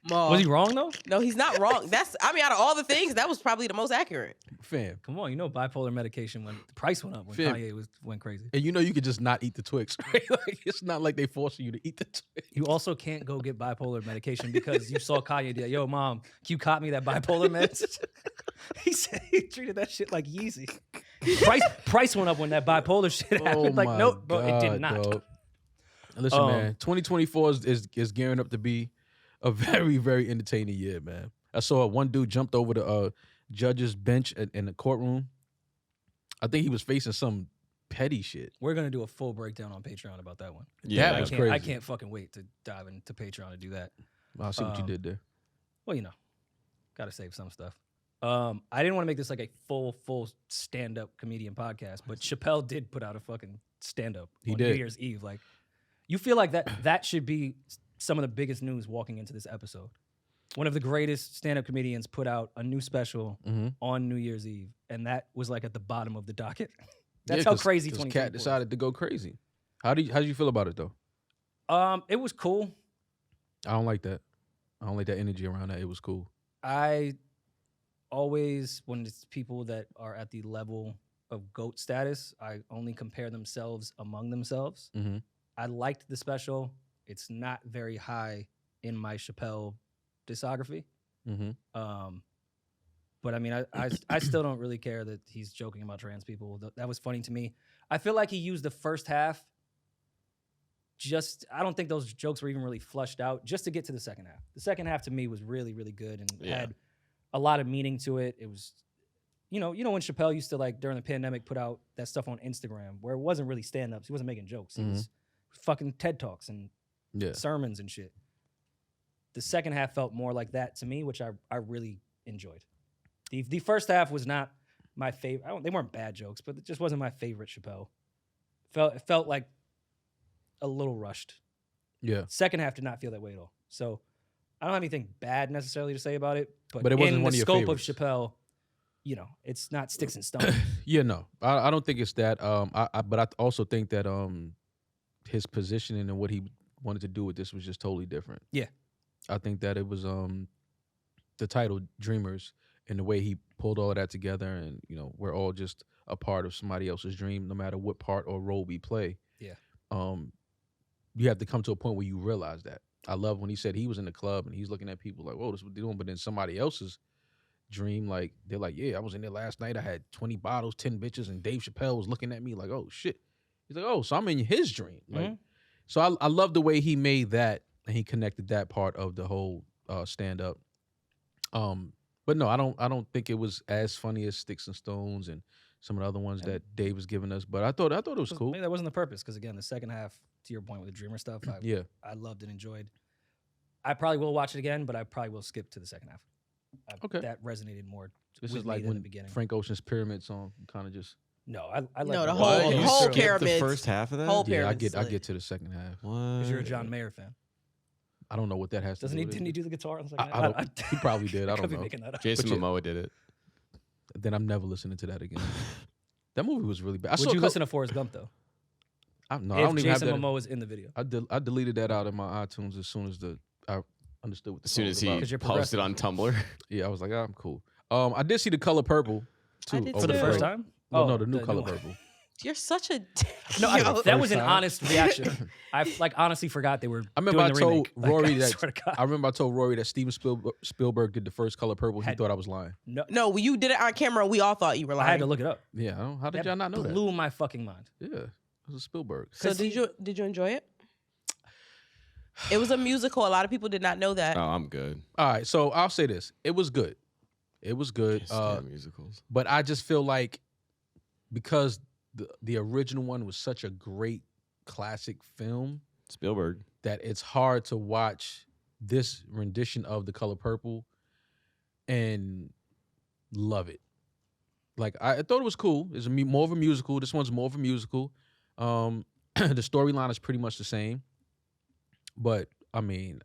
Maul. Was he wrong though? No, he's not wrong. Out of all the things, that was probably the most accurate. Fam. Come on, you know bipolar medication when the price went up when Fam. Kanye went crazy. And you know you could just not eat the Twix, right? Like it's not like they forcing you to eat the Twix. You also can't go get bipolar medication because you saw Kanye do that. Yo, mom, can you cop me that bipolar meds? He said he treated that shit like Yeezy. Price went up when that bipolar shit happened. Like, no, bro, it did not. Dog. Listen, man, 2024 is gearing up to be a very, very entertaining year, man. I saw one dude jumped over the judge's bench in the courtroom. I think he was facing some petty shit. We're gonna do a full breakdown on Patreon about that one. Yeah, I was can't, crazy. I can't fucking wait to dive into Patreon to do that. I see what you did there. Well, you know, gotta save some stuff. I didn't want to make this like a full stand-up comedian podcast, but Chappelle did put out a fucking stand-up He on did. New Year's Eve. Like, you feel like that should be some of the biggest news walking into this episode. One of the greatest stand-up comedians put out a new special Mm-hmm. on New Year's Eve, and that was like at the bottom of the docket. That's how crazy 'cause 2024 Katt decided to go crazy. How did you feel about it though? It was cool. I don't like that. I don't like that energy around that. It was cool. I always, when it's people that are at the level of GOAT status, I only compare themselves among themselves. Mm-hmm. I liked the special. It's not very high in my Chappelle discography. Mm-hmm. But I mean, I still don't really care that he's joking about trans people. That was funny to me. I feel like he used the first half. I don't think those jokes were even really flushed out just to get to the second half. The second half to me was really, really good and had a lot of meaning to it. It was, you know when Chappelle used to, like, during the pandemic, put out that stuff on Instagram where it wasn't really stand-ups. He wasn't making jokes. He was fucking TED Talks and sermons and shit. The second half felt more like that to me, which I really enjoyed. The first half was not my favorite. They weren't bad jokes, but it just wasn't my favorite Chappelle. It felt like a little rushed. Yeah. Second half did not feel that way at all. So I don't have anything bad necessarily to say about it. But it wasn't in one the of your scope favorites. of Chappelle, it's not sticks and stones. Yeah, no, I don't think it's that. But I also think that his positioning and what he wanted to do with this was just totally different. Yeah. I think that it was the title Dreamers and the way he pulled all of that together, and we're all just a part of somebody else's dream, no matter what part or role we play. Yeah. You have to come to a point where you realize that. I love when he said he was in the club and he's looking at people like, whoa, this is what they're doing. But then somebody else's dream, like, they're like, yeah, I was in there last night. I had 20 bottles, 10 bitches, and Dave Chappelle was looking at me like, oh, shit. He's like, oh, so I'm in his dream. Like, so I love the way he made that and he connected that part of the whole stand-up. But no, I don't think it was as funny as Sticks and Stones and some of the other ones that Dave was giving us. But I thought it was cool. Maybe that wasn't the purpose, because again, the second half, to your point with the Dreamer stuff, I loved and enjoyed. I probably will watch it again, but I probably will skip to the second half. Okay. That resonated more This with is like me than when the beginning. Frank Ocean's Pyramid song kind of just. No, I like No, the What? whole You whole skipped pyramid. the first half of that? Whole Yeah, I pyramid. get to the second half. What? because you're a John Mayer fan. I don't know what that has to Doesn't do he? with Didn't it. he do the guitar on the second I half? don't, he probably did. I could don't be know. making that up. Jason But yeah. Momoa did it. Then I'm never listening to that again. That movie was really bad. Would you listen to Forrest Gump though? I If don't even have Jason that. Momoa was in the video, I deleted that out of my iTunes as soon as I understood what the As soon song as was he about. 'Cause you're posted on Tumblr. Yeah, I was like, I'm cool. I did see The Color Purple too. I did over for the too. first break. time. No, the new new Color one. Purple. You're such a dick. No, Yo. that was an time. honest reaction. I honestly forgot they were. I remember doing I the told remake. Like, Rory I that swear to God. I remember I told Rory that Steven Spielberg did the first Color Purple. He Had- thought I was lying. No, you did it on camera. We all thought you were I lying. had to look it up. Yeah, how did y'all not know that? Blew my fucking mind. Yeah, it was a Spielberg. So did you enjoy it? It was a musical. A lot of people did not know that. Oh, I'm good. All right, so I'll say this: it was good. It was good. Can't stand musicals. But I just feel like because the original one was such a great classic film Spielberg. that it's hard to watch this rendition of The Color Purple and love it. Like I thought it was cool. It's more of a musical. This one's more of a musical. The storyline is pretty much the same. But I mean,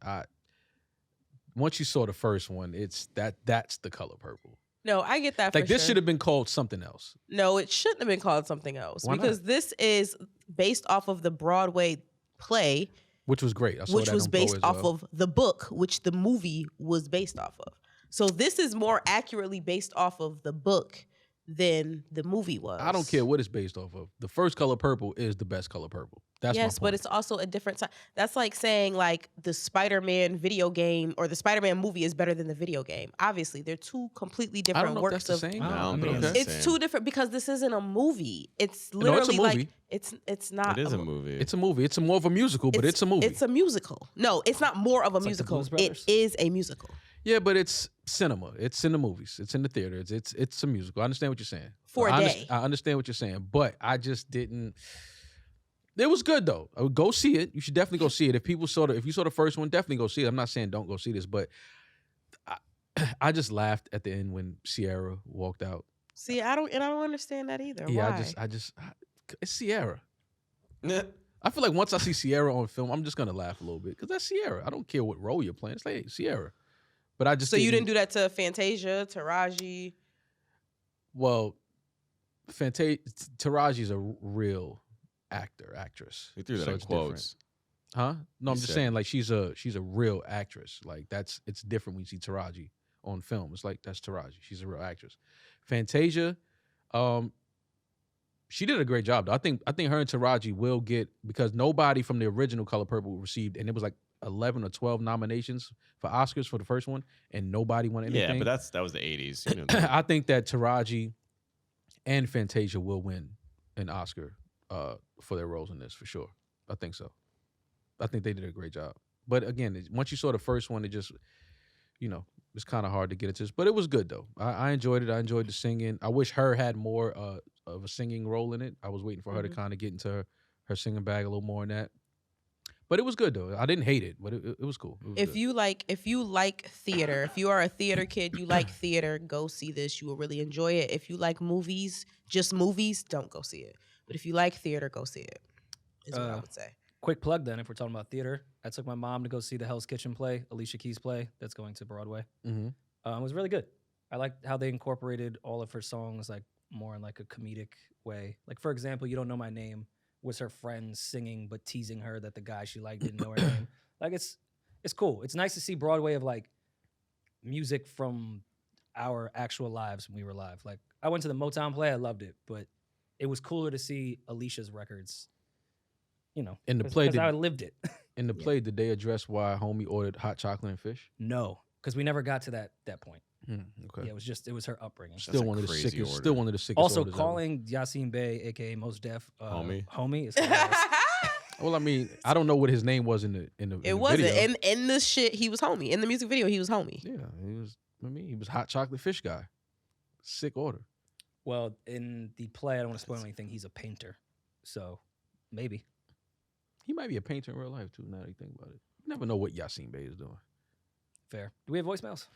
once you saw the first one, that's The Color Purple. No, I get that. Like for this sure. should have been called something else. No, it shouldn't have been called something else Why not? because this is based off of the Broadway play, Which was great. I saw which that was on Bo based as off well. of the book, which the movie was based off of. So this is more accurately based off of the book than the movie was. I don't care what it's based off of. The first Color Purple is the best Color Purple. That's Yes, my but point. it's also a different time. That's like saying like the Spider-Man video game or the Spider-Man movie is better than the video game. Obviously, they're two completely I different don't know if works that's the of. same. No, I don't I think mean, it's the It's same. two different because this isn't a movie. It's No, literally it's a movie. like it's not. It is a movie. It's a movie. It's more of a musical, but it's a movie. It's a musical. No, it's not more of a like the musical. Blues It Brothers? is a musical. Yeah, but it's cinema. It's in the movies. It's in the theater. It's a musical. I understand what you're saying. For a I day. I understand what you're saying, but I just didn't. It was good though. I would go see it. You should definitely go see it. If you saw the first one, definitely go see it. I'm not saying don't go see this, but I just laughed at the end when Sierra walked out. See, I don't understand that either. Yeah, Why? it's Sierra. I feel like once I see Sierra on film, I'm just gonna laugh a little bit because that's Sierra. I don't care what role you're playing. It's like hey, Sierra. But I just So you didn't do that to Fantasia, Taraji. Well, Taraji's a real actress. He threw that so in it's different. quotes. Huh? No, I'm He just said- saying like she's a real actress. Like it's different when you see Taraji on film. It's like that's Taraji. She's a real actress. Fantasia, she did a great job though. I think her and Taraji will get, because nobody from the original Color Purple received, and it was like 11 or 12 nominations for Oscars for the first one, and nobody won anything. Yeah, but that was the 80s. You know, I think that Taraji and Fantasia will win an Oscar for their roles in this for sure. I think so. I think they did a great job. But again, once you saw the first one, it just, it's kind of hard to get into this. But it was good though. I enjoyed it. I enjoyed the singing. I wish her had more of a singing role in it. I was waiting for her to kind of get into her singing bag a little more in that. But it was good though. I didn't hate it, but it was cool. It was If good. you like theater, if you are a theater kid, you like theater, go see this. You will really enjoy it. If you like movies, just movies, don't go see it. But if you like theater, go see it. Is what I would say. Quick plug then, if we're talking about theater. I took my mom to go see the Hell's Kitchen play, Alicia Keys' play that's going to Broadway. Mhm. It was really good. I liked how they incorporated all of her songs like more in like a comedic way. Like for example, You Don't Know My Name was her friend singing but teasing her that the guy she liked didn't know her name. Like it's cool. It's nice to see Broadway of like music from our actual lives when we were live. Like I went to the Motown play, I loved it, but it was cooler to see Alicia's records. In the 'cause- play, 'cause I lived it. in the play, did they address why homie ordered hot chocolate and fish? No, because we never got to that point. Okay. Yeah, it was her upringing. Still a one of the crazy sickest. order. Still one of the sickest. Also, orders ever. calling Yassine Bey, aka Mos Def, homie is hilarious. Well, I mean, I don't know what his name was in the It wasn't. video. In the shit, he was homie. In the music video, he was homie. Yeah, he was. I mean, he was hot chocolate fish guy. Sick order. Well, in the play, I don't want to spoil anything. He's a painter, so maybe. He might be a painter in real life too. Now that you think about it, you never know what Yassine Bey is doing. Fair. Do we have voicemails?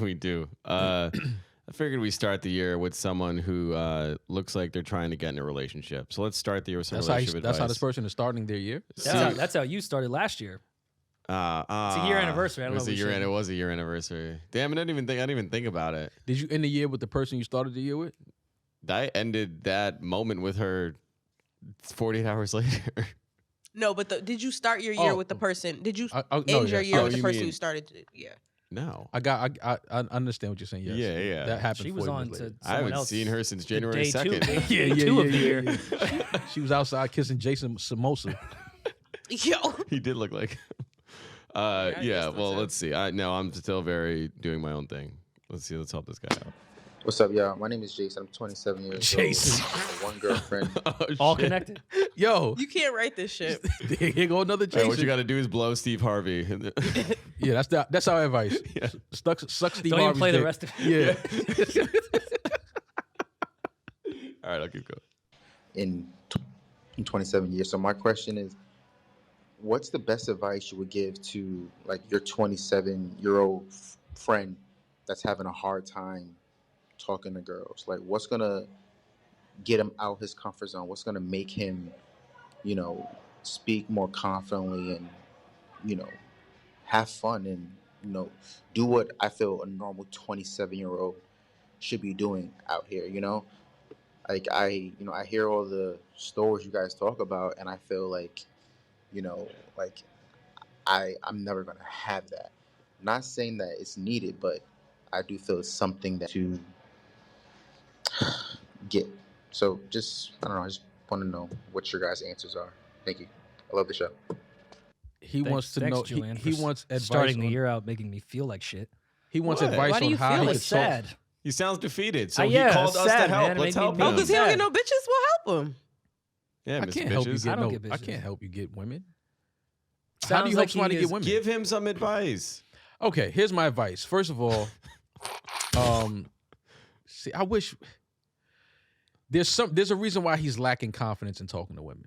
We do. I figured we start the year with someone who looks like they're trying to get in a relationship. So let's start the year with some That's how. relationship That's how advice. this person is starting their year. That's how you started last year. It's a year anniversary. I don't it was know a if we year. should- It was a year anniversary. Damn, I didn't even think about it. Did you end the year with the person you started the year with? I ended that moment with her 48 hours later. No, but did you start your year Oh. with the person? Did you No, end your yeah. year Oh, with the you person mean- who started? Yeah. No, I understand what you're saying. Yes. Yeah. That happened. She was 40 on minutes to later. I someone haven't else. seen her since the January day 2nd. Day two of the year. She was outside kissing Jason Samosa. Yo. He did look like. I guess Yeah. that's Well, it. let's see. I'm still very doing my own thing. Let's see. Let's help this guy out. What's up, y'all? My name is Jason. I'm 27 years Jason. old. I have one girlfriend. All connected. Yo, You can't write this shit. here go another Hey, Jason. what you got to do is blow Steve Harvey. Yeah, that's our advice. Yeah. Suck Steve Don't even Harvey's play the dick. rest of it. Yeah. All right, I'll keep going. in 27 years. So my question is, what's the best advice you would give to like your 27-year-old friend that's having a hard time talking to girls? Like, what's gonna get him out his comfort zone? What's gonna make him, speak more confidently and, have fun and, do what I feel a normal 27-year-old should be doing out here, Like I hear all the stories you guys talk about, and I feel like, I'm never gonna have that. Not saying that it's needed, but I do feel it's something that to get. So I don't know. I just want to know what your guys' answers are. Thank you. I love the show. He wants to Thanks, know. Julian, He for wants advice. starting the on- year out making me feel like shit. He wants What? advice Why do on you how feel he like could It's talk. sad. He sounds defeated, so Yeah, he called it's us sad, to help. man. It Let's made me help mad. Oh, him. because he don't get Sad. no bitches. We'll help him. Yeah, I Mr. can't help you Bitches. get I don't no. get I bitches. can't help you get women. How do Sounds you like help somebody he get is- women? Give him some advice. Okay, here's my advice. First of all, see, I wish there's a reason why he's lacking confidence in talking to women.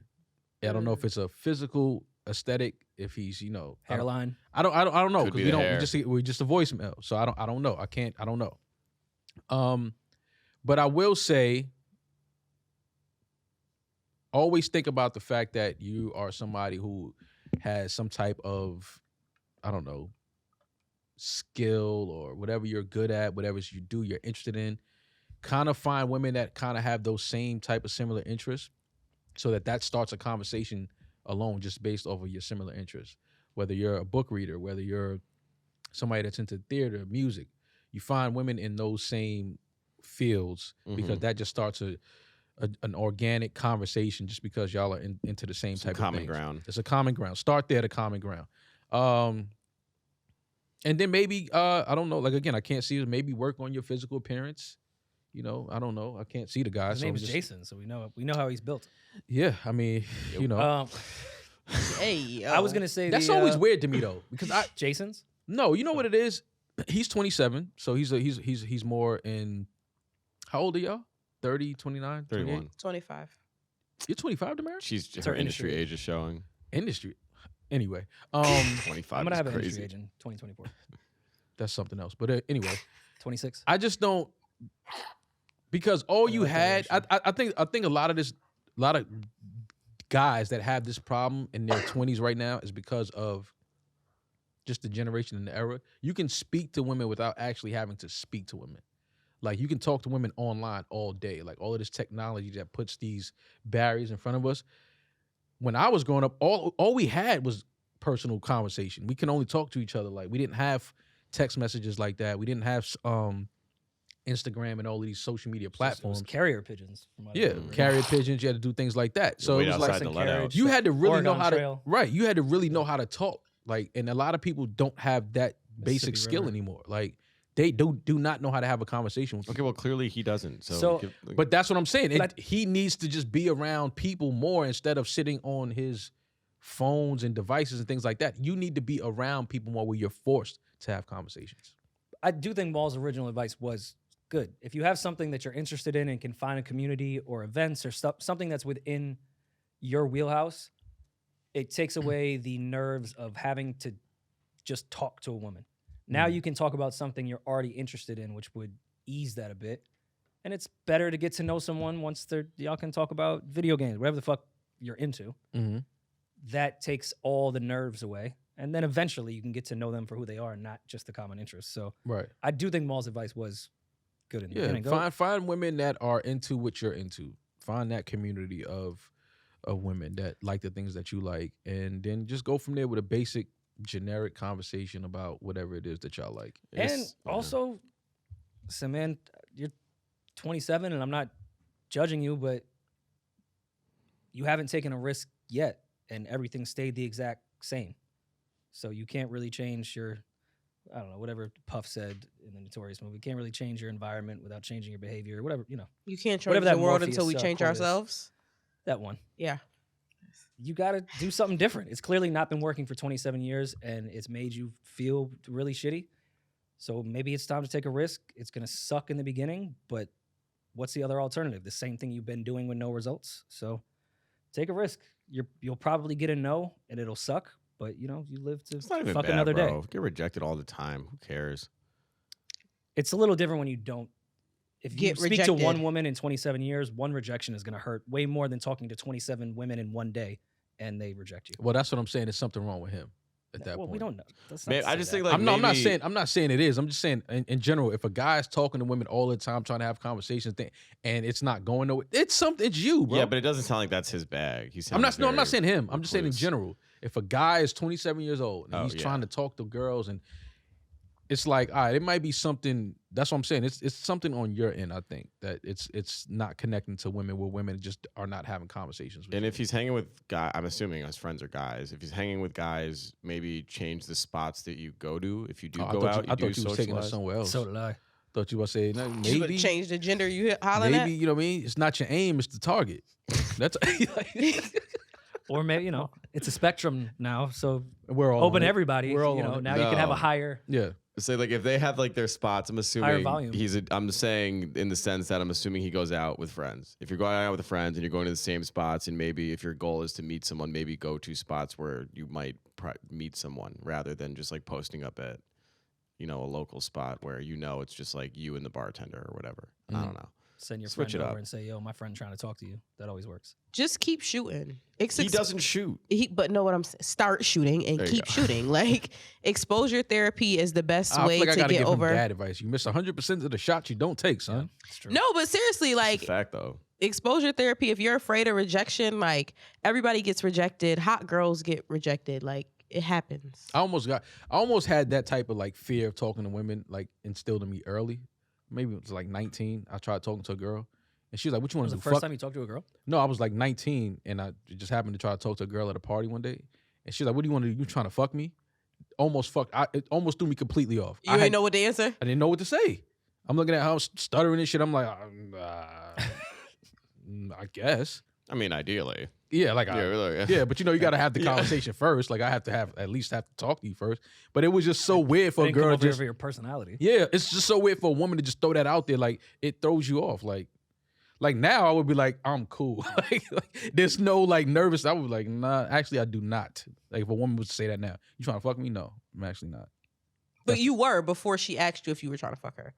I don't know if it's a physical aesthetic, if he's Hairline. I don't know Could because be we the don't. We just a voicemail, so I don't know. I don't know. But I will say, always think about the fact that you are somebody who has some type of, I don't know, skill or whatever you're good at, whatever you do, you're interested in. kind of find women that kind of have those same type of similar interests, so that starts a conversation alone just based off of your similar interests. Whether you're a book reader, whether you're somebody that's into theater, music, you find women in those same fields because that just starts an organic conversation just because y'all are into the same type of common things. ground. It's a common ground. Start there, the common ground. And then maybe, I don't know, like, again, I can't see it. Maybe work on your physical appearance. You know, I don't know. I can't see the guy. His name is Jason, so we know how he's built. Yeah, I mean, you know. Hey, I was gonna say That's always weird to me though, because Jason's. No, you know what it is? He's 27, so he's more in. How old are y'all? 30, 29, 31. 25. You're 25, Demaris? She's It's her her industry industry age is showing. Industry. Anyway, 25 I'm gonna is have an crazy. industry age in 2024. that's something else. But anyway, 26. I just don't, because all you like that had, I think a lot of guys that have this problem in their 20s right now is because of just the generation and the era. You can speak to women without actually having to speak to women. Like, you can talk to women online all day. Like, all of this technology that puts these barriers in front of us. When I was growing up, all we had was personal conversation. We can only talk to each other. Like, we didn't have text messages like that. We didn't have Instagram and all of these social media platforms. It was carrier pigeons. From what I Yeah, remember. carrier pigeons. You had to do things like that. So wait it was outside like the let out. you had to really know Oregon how Trail. to You had to really know how to talk. Like, and a lot of people don't have that basic Mississippi skill River. anymore. Like, they do not know how to have a conversation with Okay, people. well, clearly he doesn't. So- But that's what I'm saying. But He needs to just be around people more instead of sitting on his phones and devices and things like that. You need to be around people more where you're forced to have conversations. I do think Maul's original advice was good. If you have something that you're interested in and can find a community or events or something that's within your wheelhouse, it takes away the nerves of having to just talk to a woman. Now you can talk about something you're already interested in, which would ease that a bit. And it's better to get to know someone once y'all can talk about video games, whatever the fuck you're into. Mm-hmm. That takes all the nerves away. And then eventually you can get to know them for who they are, not just the common interests. So Right. I do think Maul's advice was good in the Yeah. beginning. Find women that are into what you're into. Find that community of women that like the things that you like, and then just go from there with a basic, generic conversation about whatever it is that y'all like. And also, so man, you're 27 and I'm not judging you, but you haven't taken a risk yet and everything stayed the exact same. So you can't really change your, I don't know, whatever Puff said in the Notorious movie. You can't really change your environment without changing your behavior, whatever, you know, You can't change Whatever the that world Morpheus, until we change quote is. ourselves. that one. Yeah. You got to do something different. It's clearly not been working for 27 years and it's made you feel really shitty. So maybe it's time to take a risk. It's going to suck in the beginning, but what's the other alternative? The same thing you've been doing with no results. So take a risk. You'll probably get a no and it'll suck, but you know, you live to It's not even fuck bad, another bro. day. Get rejected all the time. Who cares? It's a little different when you don't. If you Get speak to one rejected. woman in 27 years, one rejection is going to hurt way more than talking to 27 women in one day and they reject you. Well, that's what I'm saying. There's something wrong with him at that Well, point. we don't know. Let's not Man, I say just that. think like I'm not maybe- I'm not saying it is. I'm just saying in general, if a guy's talking to women all the time, trying to have conversations, and it's not going nowhere, it's you, bro. Yeah, but it doesn't sound like that's his bag. I'm not saying him. I'm just saying in general. If a guy is 27 years old and Oh, he's yeah. trying to talk to girls, and it's like, all right, it might be something. That's what I'm saying. It's something on your end. I think that it's not connecting to women where women just are not having conversations with And you. if he's hanging with guys, I'm assuming his friends are guys. If he's hanging with guys, maybe change the spots that you go to. If you do I go thought out, you, I do thought you was taking us socialize. somewhere else. So did I. Thought you were saying no, You maybe would change the gender you hollering maybe at. you know what I mean. It's not your aim; it's the target. That's Or maybe, you know, it's a spectrum now. So we're all open on it. every We're all you on know, it. now you can have a No. higher. Yeah. So like if they have like their spots, I'm assuming volume. I'm saying in the sense that I'm assuming he goes out with friends. If you're going out with friends and you're going to the same spots, and maybe if your goal is to meet someone, maybe go to spots where you might meet someone rather than just like posting up at, you know, a local spot where you know it's just like you and the bartender or whatever. I don't know. Send your Switch friend it over up. and say, "Yo, my friend trying to talk to you." That always works. Just keep shooting. He doesn't shoot. But know what I'm saying? Start shooting and There you keep go. shooting. Like exposure therapy is the best I way feel like I to gotta get give over. him bad advice. You miss 100% of the shots you don't take, son. It's true. No, but seriously, It's a like fact though. exposure therapy. If you're afraid of rejection, like everybody gets rejected. Hot girls get rejected. Like it happens. I almost had that type of like fear of talking to women like instilled in me early. Maybe it was like 19. I tried talking to a girl, and she was like, "What you want Was to the do?" first Fuck? time you talked to a girl? No, I was like 19, and I just happened to try to talk to a girl at a party one day, and she's like, "What do you want to do? You trying to fuck me?" It almost threw me completely off. You ain't know what to answer. I didn't know what to say. I'm looking at how I'm stuttering and shit. I'm like, I guess. I mean, ideally. Yeah, like Yeah, but you know, you got to have the conversation first. Like I have to at least talk to you first. But it was just so weird for a Didn't come girl over here just for your personality. yeah, it's just so weird for a woman to just throw that out there. Like it throws you off. Like now I would be like, I'm cool. like there's no like nervous. I would be like, nah, actually I do not. Like if a woman was to say that now, you trying to fuck me? No, I'm actually not. But you were before she asked you if you were trying to fuck her.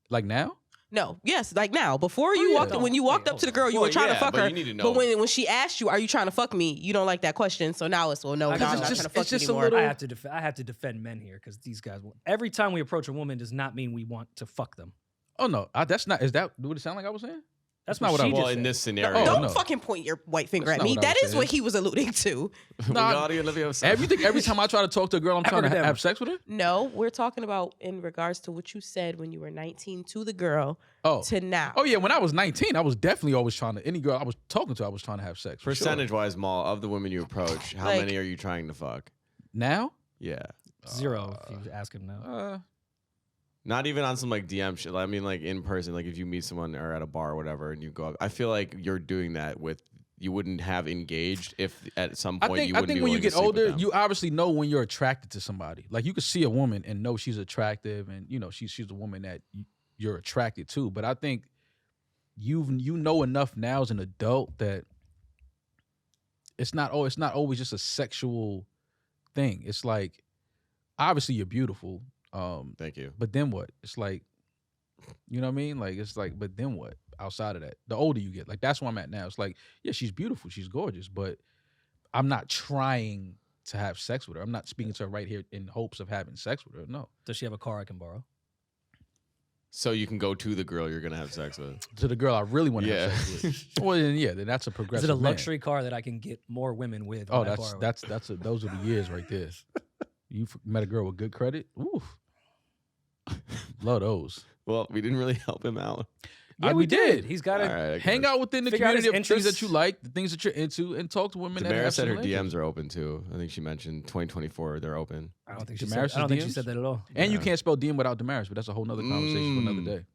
Like now? No, yes, like now. Before you yeah. walked, when you walked up to the girl, you Well, were trying to yeah, fuck but her. you need to But know. when she asked you, "Are you trying to fuck me?" You don't like that question, so now it's no, I I'm guess not it's trying just- to fuck it's you just a anymore. little- I have to defend men here because these guys. Every time we approach a woman, does not mean we want to fuck them. Oh no, that's not. Is that what it sound like I was saying? That's not what what I she was- just Well, in said. this scenario, Don't no. fucking point your white finger That's at not me. what I That was is saying. what he was alluding to. Every time I try to talk to a girl, I'm trying to Remember have sex with her. No, we're talking about in regards to what you said when you were 19 to the girl Oh, to now. oh yeah. When I was 19, I was definitely always trying to. Any girl I was talking to, I was trying to have sex. for sure. percentage wise, Maul, of the women you approach, how Like- many are you trying to fuck? Now, Yeah. 0 if you ask him now. Not even on some like DM shit. I mean, like in person, like if you meet someone or at a bar or whatever and you go up, I feel like you're doing that with, you wouldn't have engaged if at some point you I wouldn't think be when you willing to get sleep with older, them. you obviously know when you're attracted to somebody. Like you could see a woman and know she's attractive, and you know she's a woman that you're attracted to. But I think you know enough now as an adult that it's not always just a sexual thing. It's like obviously you're beautiful, Thank you. but then what? It's like, you know what I mean? Like it's like, but then what? Outside of that, the older you get, like that's where I'm at now. It's like, yeah, she's beautiful, she's gorgeous, but I'm not trying to have sex with her. I'm not speaking to her right here in hopes of having sex with her. No. Does she have a car I can borrow? So you can go to the girl you're gonna have sex with. To the girl I really want to Yeah. have sex with. Well, then that's a progressive. Is it a man. luxury car that I can get more women with? Oh, when I borrow it? those are the years right there. You met a girl with good credit. Oof. Love those. Well, we didn't really help him out. Yeah, we did. He's got All to. right, I Hang guess. out within the Figure out community of his things that interests. you like, the things that you're into, and talk to women that have Demaris said her similar interests. DMs are open too. I think she mentioned 2024 they're open. I don't think she Demaris' said. I don't think she DMs? said that at all. And you Yeah. can't spell DM without Demaris, but that's a whole nother conversation for another day.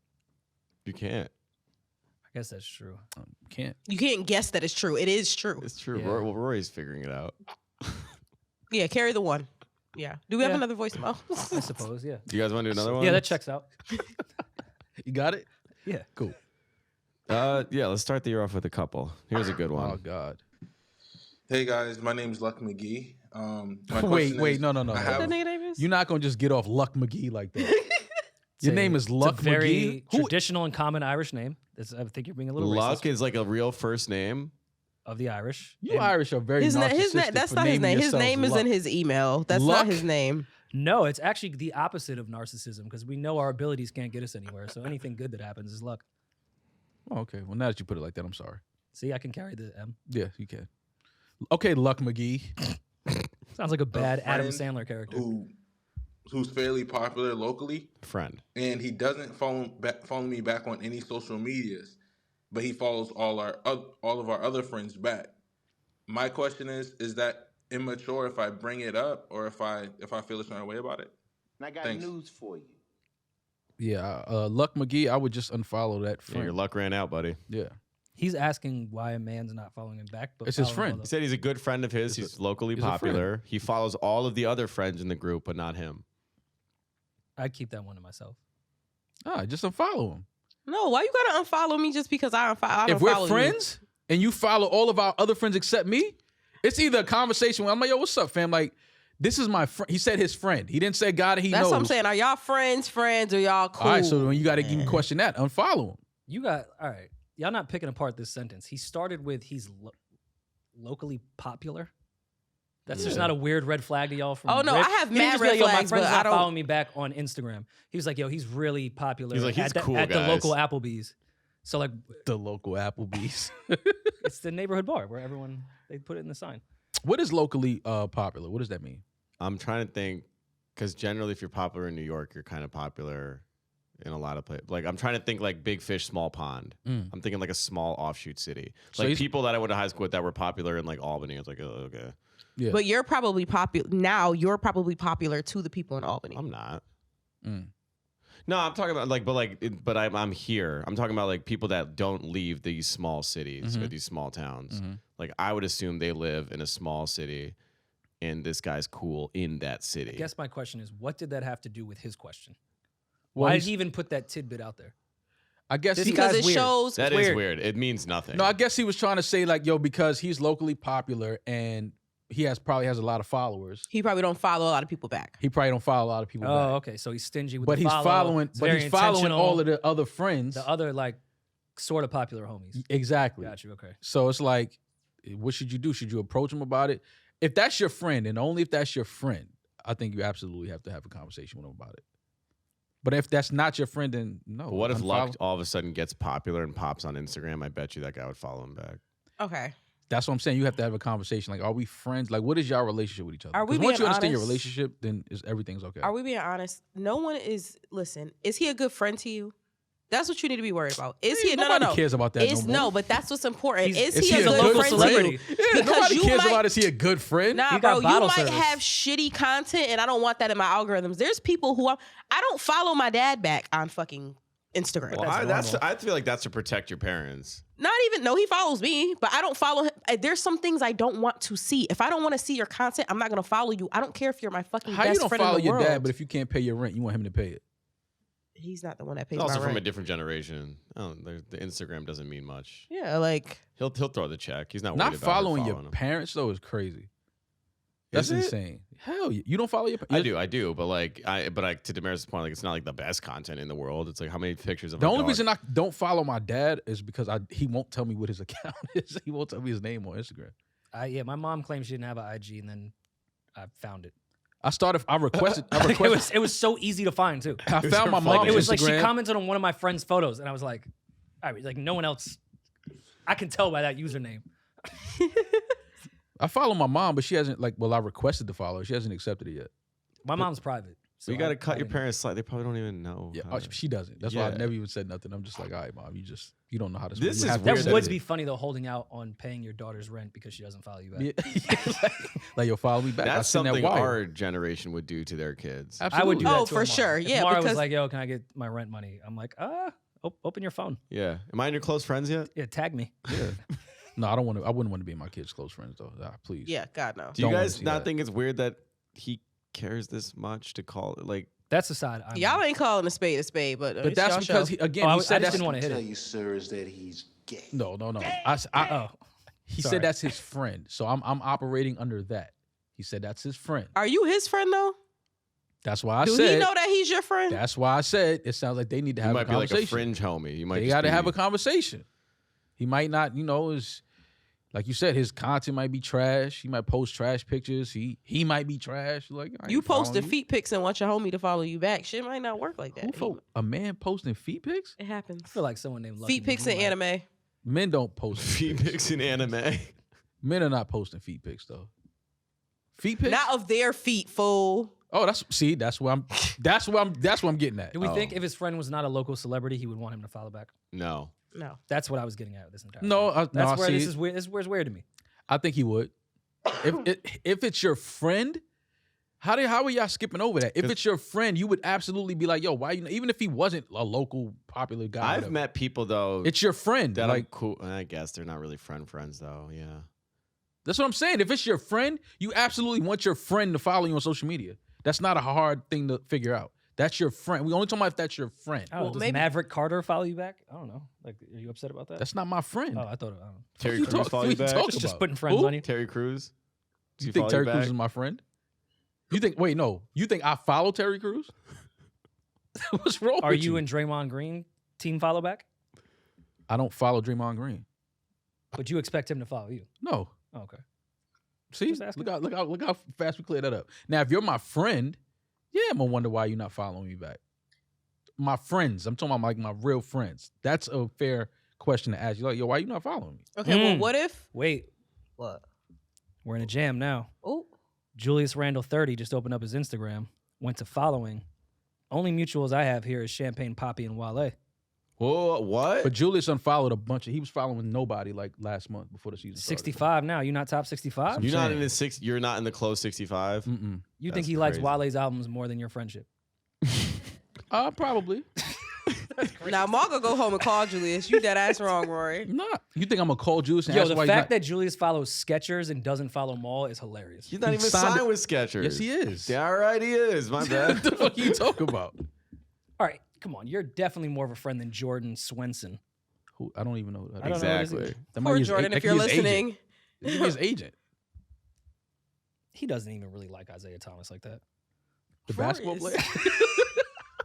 You can't. I guess that's true. Can't. You can't guess that it's true. It is true. It's true. Yeah. Well, Rory's figuring it out. Yeah, carry the one. Yeah. Do we have Yeah. another voicemail? I suppose. Yeah. Do you guys want to do another one? Yeah, that checks out. You got it? Yeah. Cool. Yeah, let's start the year off with a couple. Here's a good one. Oh God. Hey guys, my name is Luck McGee. My Wait, question is, no. I What the have, nigga name is? You're not gonna just get off Luck McGee like that. Your name is Luck It's a very McGee. Who- traditional and common Irish name. I think you're being a little Luck racist is like a real first name. of the Irish. You And Irish are very His narcissistic. name. His name. That's for not his naming name. His yourselves name is Luck. in his email. That's Luck? not his name. No, it's actually the opposite of narcissism because we know our abilities can't get us anywhere. So anything good that happens is luck. Oh, okay. Well, now that you put it like that, I'm sorry. See, I can carry the M. Yeah, you can. Okay, Luck McGee. Sounds like a bad Adam friend Sandler character. who's fairly popular locally, Friend. and he doesn't follow me back on any social medias, but he follows all of our other friends back. My question is that immature if I bring it up or if I feel a certain way about it? And I got Thanks. news for you. Yeah, Luck McGee. I would just unfollow that Yeah, friend. your luck ran out, buddy. Yeah. He's asking why a man's not following him back. But It's his following friend. all He the- said he's a good friend of his. He's locally he's a friend. popular. He follows all of the other friends in the group, but not him. I'd keep that one to myself. Just unfollow him. No, why you gotta unfollow me just because I don't If we're follow you? friends and you follow all of our other friends except me, it's either a conversation where I'm like, yo, what's up, fam? Like, this is my friend. He said his friend. He didn't say guy that he That's knows. what I'm saying. Are y'all friends, or y'all cool? All right, so when you got to question that, unfollow him. You got all right. Y'all not picking apart this sentence. He started with he's locally popular. That's just not a weird red flag to y'all from. Oh no, Rick. I have He didn't mad just be red like, yo, flags, my but friend's I not don't. following me back on Instagram. He was like, yo, he's really popular. He's like, he's cool, at the guys. local Applebee's. So like, The local Applebee's. it's the neighborhood bar where everyone they put it in the sign. What is locally popular? What does that mean? I'm trying to think, because generally, if you're popular in New York, you're kind of popular in a lot of places. Like, I'm trying to think like big fish, small pond. I'm thinking like a small offshoot city. So Like he's- people that I went to high school with that were popular in like Albany. I was like, oh, okay. Yeah. But you're probably popular now. You're probably popular to the people in Albany. I'm not. Mm. No, I'm talking about but I'm here. I'm talking about like people that don't leave these small cities or these small towns. Like I would assume they live in a small city, and this guy's cool in that city. I guess my question is, what did that have to do with his question? Well, Why he's- did he even put that tidbit out there? I guess This he, because guy's it weird. shows. That is weird. weird. It means nothing. no, I guess he was trying to say like, yo, because he's locally popular and he probably has a lot of followers. He probably don't follow a lot of people back. He probably don't follow a lot of people. Oh, back. okay. So he's stingy with But the he's follow. following. It's But very he's following intentional. all of the other friends. The other like sort of popular homies. Exactly. Got you. Okay. So it's like, what should you do? Should you approach him about it? If that's your friend, and only if that's your friend, I think you absolutely have to have a conversation with him about it. But if that's not your friend, then no. But what if unfollow. Luck all of a sudden gets popular and pops on Instagram? I bet you that guy would follow him back. Okay. That's what I'm saying. You have to have a conversation. Like, are we friends? Like, what is y'all relationship with each other? Are we 'Cause once being you understand your honest? relationship, then everything's okay. Are we being honest? No one is. Listen, is he a good friend to you? That's what you need to be worried about. Is he? No, Nobody cares about that It's no more. but that's what's important. He's- Is he a a good local friend celebrity. to you? Yeah, Because nobody you cares might- about is he a good friend? Nah, He bro, got you bottle might service. have shitty content, and I don't want that in my algorithms. There's people who I don't follow my dad back on fucking Instagram. Well, That's normal. I feel like that's to protect your parents. Not even, no, he follows me, but I don't follow him. There's some things I don't want to see. If I don't want to see your content, I'm not going to follow you. I don't care if you're my fucking How best you don't friend follow in the your world. dad, but if you can't pay your rent, you want him to pay it? He's not the one that pays He's also my from a rent. different generation. The Instagram doesn't mean much. Yeah, like, He'll throw the check. He's not worried Not about following her your following him. parents though is crazy. That's Is it? insane. Hell, you don't follow your I parents? do, but to Demaris' point, like it's not like the best content in the world. It's like how many pictures of The our only dog- reason I don't follow my dad is because he won't tell me what his account is. He won't tell me his name on Instagram. Yeah, my mom claims she didn't have an IG, and then I found it. I requested. It was so easy to find too. I found my her mom's fucking- It was like she Instagram. commented on one of my friend's photos, and I was like, I mean, like no one else. I can tell by that username. I follow my mom, but she hasn't I requested to follow her. She hasn't accepted it yet. My mom's private. So you got to cut your parents slightly. They probably don't even know. Yeah, how to- she doesn't. That's why I Yeah. never even said nothing. I'm just like, all right, mom, you don't know how to. This you is have to weird That accept would it. be funny though, holding out on paying your daughter's rent because she doesn't follow you back. Yeah. like, you'll follow me back. I That's send that something wire. our generation would do to their kids. I would do that. Oh, to for Amara. sure. If Yeah, Mara because- was like, "Yo, can I get my rent money?" I'm like, open your phone. Yeah. Am I in your close friends yet? Yeah, tag me. Yeah. No, I don't want to. I wouldn't want to be my kids' close friends though. Please. yeah, God, no. Do you Don't wanna guys see not that. think it's weird that he cares this much to call it like? That's the side. Y'all ain't calling a spade, but But that's because he I said just that's didn't want to hit tell it. you, sir, is that he's gay. no. He Sorry. said that's his friend, so I'm operating under that. He said that's his friend. Are you his friend though? That's why I Do said. he know that he's your friend? That's why I said it sounds like they need to You have might a be like conversation. a fringe homie. You might. They just got to be- have a conversation. He might not, is like you said, his content might be trash. He might post trash pictures. He might be trash. Like I ain't You following posted you. feet pics and want your homie to follow you back. Shit might not work like that. A man posting feet pics? It happens. I feel like someone named Lucky Feet pics and Moonlight. anime. Men don't post feet pics in anime. Men are not posting feet pics though. Feet pics? Not of their feet, fool. Oh, that's what I'm getting at. Do we Oh. think if his friend was not a local celebrity, he would want him to follow back? No. No. That's what I was getting at with this entire. No, thing. no, that's I where see this it. is weird. This is where it's weird to me. I think he would. If it's your friend, how are y'all skipping over that? If it's your friend, you would absolutely be like, yo, why you? Even if he wasn't a local popular guy, I've whatever. met people though. It's your friend. that Like I'm cool. I guess they're not really friends though. Yeah. that's what I'm saying. If it's your friend, you absolutely want your friend to follow you on social media. That's not a hard thing to figure out. That's your friend. We only talking about if that's your friend. I don't know, does Maverick Carter follow you back? I don't know. Like, are you upset about that? That's not my friend. Oh, I thought. I don't know. Terry you Crews talk- follow what you you back? talking Just about? putting friends Who? on you. Terry Crews. Does You he think follow Terry you Crews back? is my friend? You think? Wait, no. You think I follow Terry Crews? What's wrong? Are with you and Draymond Green team follow back? I don't follow Draymond Green. But you expect him to follow you. No. Oh, okay. See, Just asking. look how fast we clear that up. Now, if you're my friend, yeah, I'm gonna wonder why you're not following me back. My friends, I'm talking about like my real friends. That's a fair question to ask. You're like, yo, why you not following me? Okay, well, what if? Wait, What? we're in a jam now. Oh, Julius Randle 30 just opened up his Instagram, went to following. Only mutuals I have here is Champagne Poppy and Wale. Whoa, what? But Julius unfollowed a bunch of. He was following nobody like last month before the season started. 65 now. You not top 65? you're not saying. in the six. You're not in the close 65. Mm-mm. You think That's he likes crazy. Wale's albums more than your friendship? Probably. now Margo go home and call Julius. You dead ass wrong, Rory. Nah. You think I'm gonna call Julius and Yo, ask the why fact he's not? that Julius follows Skechers and doesn't follow Maul is hilarious. He's not He even signed signed it- with Skechers. Yes, he is. Yeah, all right, he is. My what bad. the fuck are you talking about? All right, come on. You're definitely more of a friend than Jordan Swenson. Who? I don't even know who that I is. don't know what it is Exactly. That might Poor be his Jordan, that if could you're be his agent. listening. That could be his agent. He doesn't even really like Isaiah Thomas like that. The Rory basketball is- player.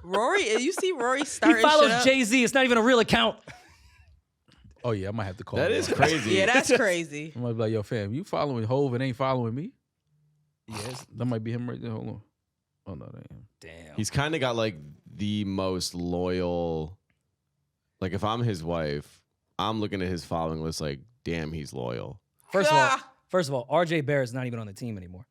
Rory, you see Rory He starting shit follows up? Jay-Z. It's not even a real account. Oh yeah, I might have to call. That him. is crazy. Yeah, that's crazy. I might be like, yo, fam, you following Hove and ain't following me? Yes. That might be him right there. Hold on. Oh no, that ain't him. Damn. He's kind of got like the most loyal. Like if I'm his wife, I'm looking at his following list like, damn, he's loyal. First of all, RJ Barrett's not even on the team anymore.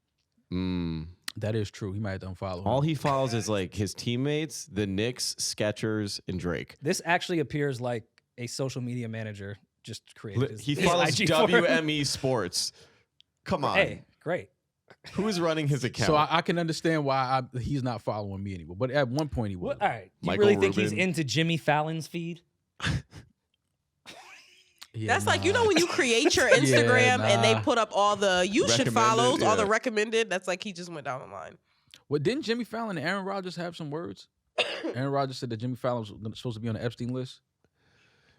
Mm. That is true. He might have to unfollow. All him. he follows is like his teammates, the Knicks, Skechers, and Drake. This actually appears like a social media manager just created his, He his follows IG for him. WME Sports. Come on. Hey, great. Who is running his account? So I can understand why he's not following me anymore. But at one point he was. What, all right. Do you Michael really think he's Rubin. into Jimmy Fallon's feed? Yeah, That's like, you nah. know, when you create your Instagram and they nah. put up all the you should Recommended, follows, all the yeah. recommended. That's like he just went down the line. Well, didn't Jimmy Fallon and Aaron Rodgers have some words? Aaron Rodgers said that Jimmy Fallon was supposed to be on the Epstein list.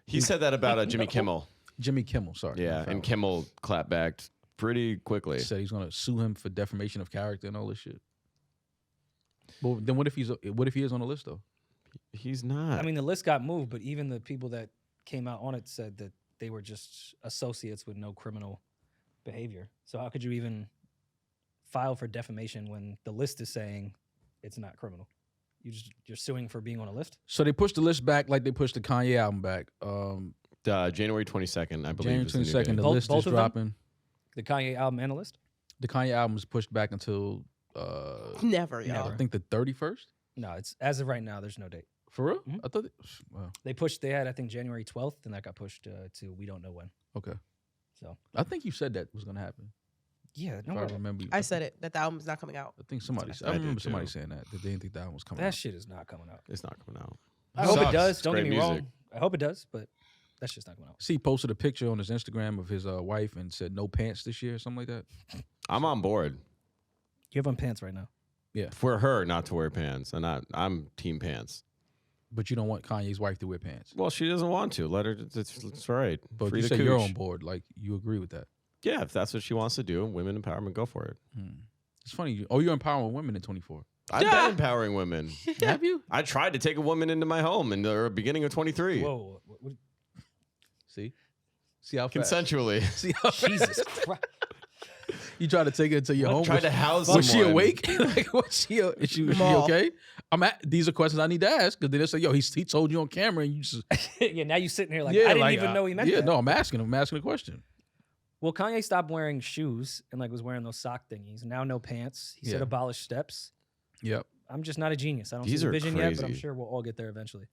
he said that about Jimmy Kimmel. Jimmy Kimmel, sorry. Yeah, not Fallon. and Kimmel clapped back pretty quickly. Said he's going to sue him for defamation of character and all this shit. Well, then what if he is on the list though? He's not. I mean, the list got moved, but even the people that came out on it said that they were just associates with no criminal behavior. So how could you even file for defamation when the list is saying it's not criminal? You're suing for being on a list? So they pushed the list back like they pushed the Kanye album back. January 22nd, I believe. January is the new 22nd, date. the Both- list both is of them? dropping. The Kanye album and a list? The Kanye album is pushed back until Never, y'all. I think the 31st. No, it's as of right now, there's no date. For real? Mhm. I thought. Well, They had, I think, January 12th, and that got pushed to we don't know when. okay. So, I think you said that was gonna happen. yeah, If no, I remember. I said it, that the album's not coming out. I think somebody. I I did remember somebody too. saying that they didn't think that album was coming that out. shit is not coming out. It's not coming out. I hope it Sucks. does. It's Don't get great me music. wrong. I hope it does, but that's just not coming out. See, he posted a picture on his Instagram of his wife and said no pants this year or something like that. I'm on board You have on pants right now. for her not to wear pants, and I'm team pants. But you don't want Kanye's wife to wear pants. Well, she doesn't want to. Let her. It's right. But Free you the say you're cooch. on board, like you agree with that. Yeah, if that's what she wants to do, women empowerment, go for it. It's funny. You're empowering women in 24. I've been empowering women. Have you? I tried to take a woman into my home in the beginning of 23. Whoa. See how fast? Consensually. See how Jesus Christ. you try to take her into your home. Tried to house Was she someone. awake? Like, was she Maul. okay? These are questions I need to ask because they'll say, "Yo, he told you on camera," and you just Yeah, now you sitting here like, I didn't even know he meant that. No, I'm asking him. I'm asking a question. Well, Kanye stopped wearing shoes and like was wearing those sock thingies. Now no pants. He said Yeah. abolish steps. Yep. I'm just not a genius. I don't These see the are vision yet, but I'm crazy. sure we'll all get there eventually.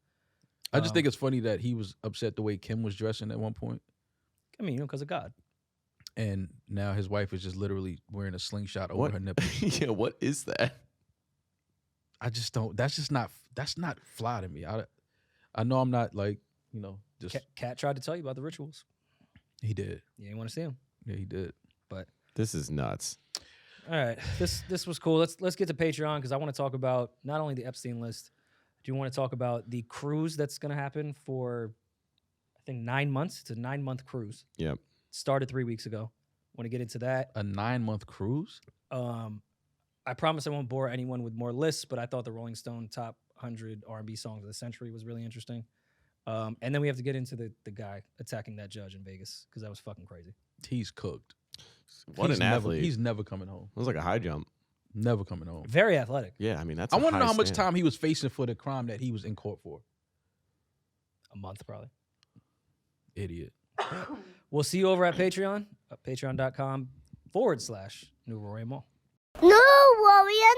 I just think it's funny that he was upset the way Kim was dressing at one point, I mean, because of God. and now his wife is just literally wearing a slingshot over What? her nipples. Yeah, what is that? I just don't. That's not fly to me. I know I'm not like just Katt tried to tell you about the rituals. he did. You didn't want to see him. Yeah, he did. But This is nuts. all right, this was cool. Let's get to Patreon because I want to talk about not only the Epstein list. I do want to talk about the cruise that's going to happen for, I think, 9 months. It's a 9-month cruise. Yep. Started 3 weeks ago. Want to get into that. A 9-month cruise. I promise I won't bore anyone with more lists, but I thought the Rolling Stone top 100 R&B songs of the century was really interesting. And then we have to get into the guy attacking that judge in Vegas because that was fucking crazy. He's cooked. What an athlete. He's never coming home. It was like a high jump. Never coming home. Very athletic. Yeah, I mean, that's I a want to know high how much stand. time he was facing for the crime that he was in court for. A month, probably. Idiot. We'll see you over at Patreon, patreon.com/New Rory Mall. New Rory and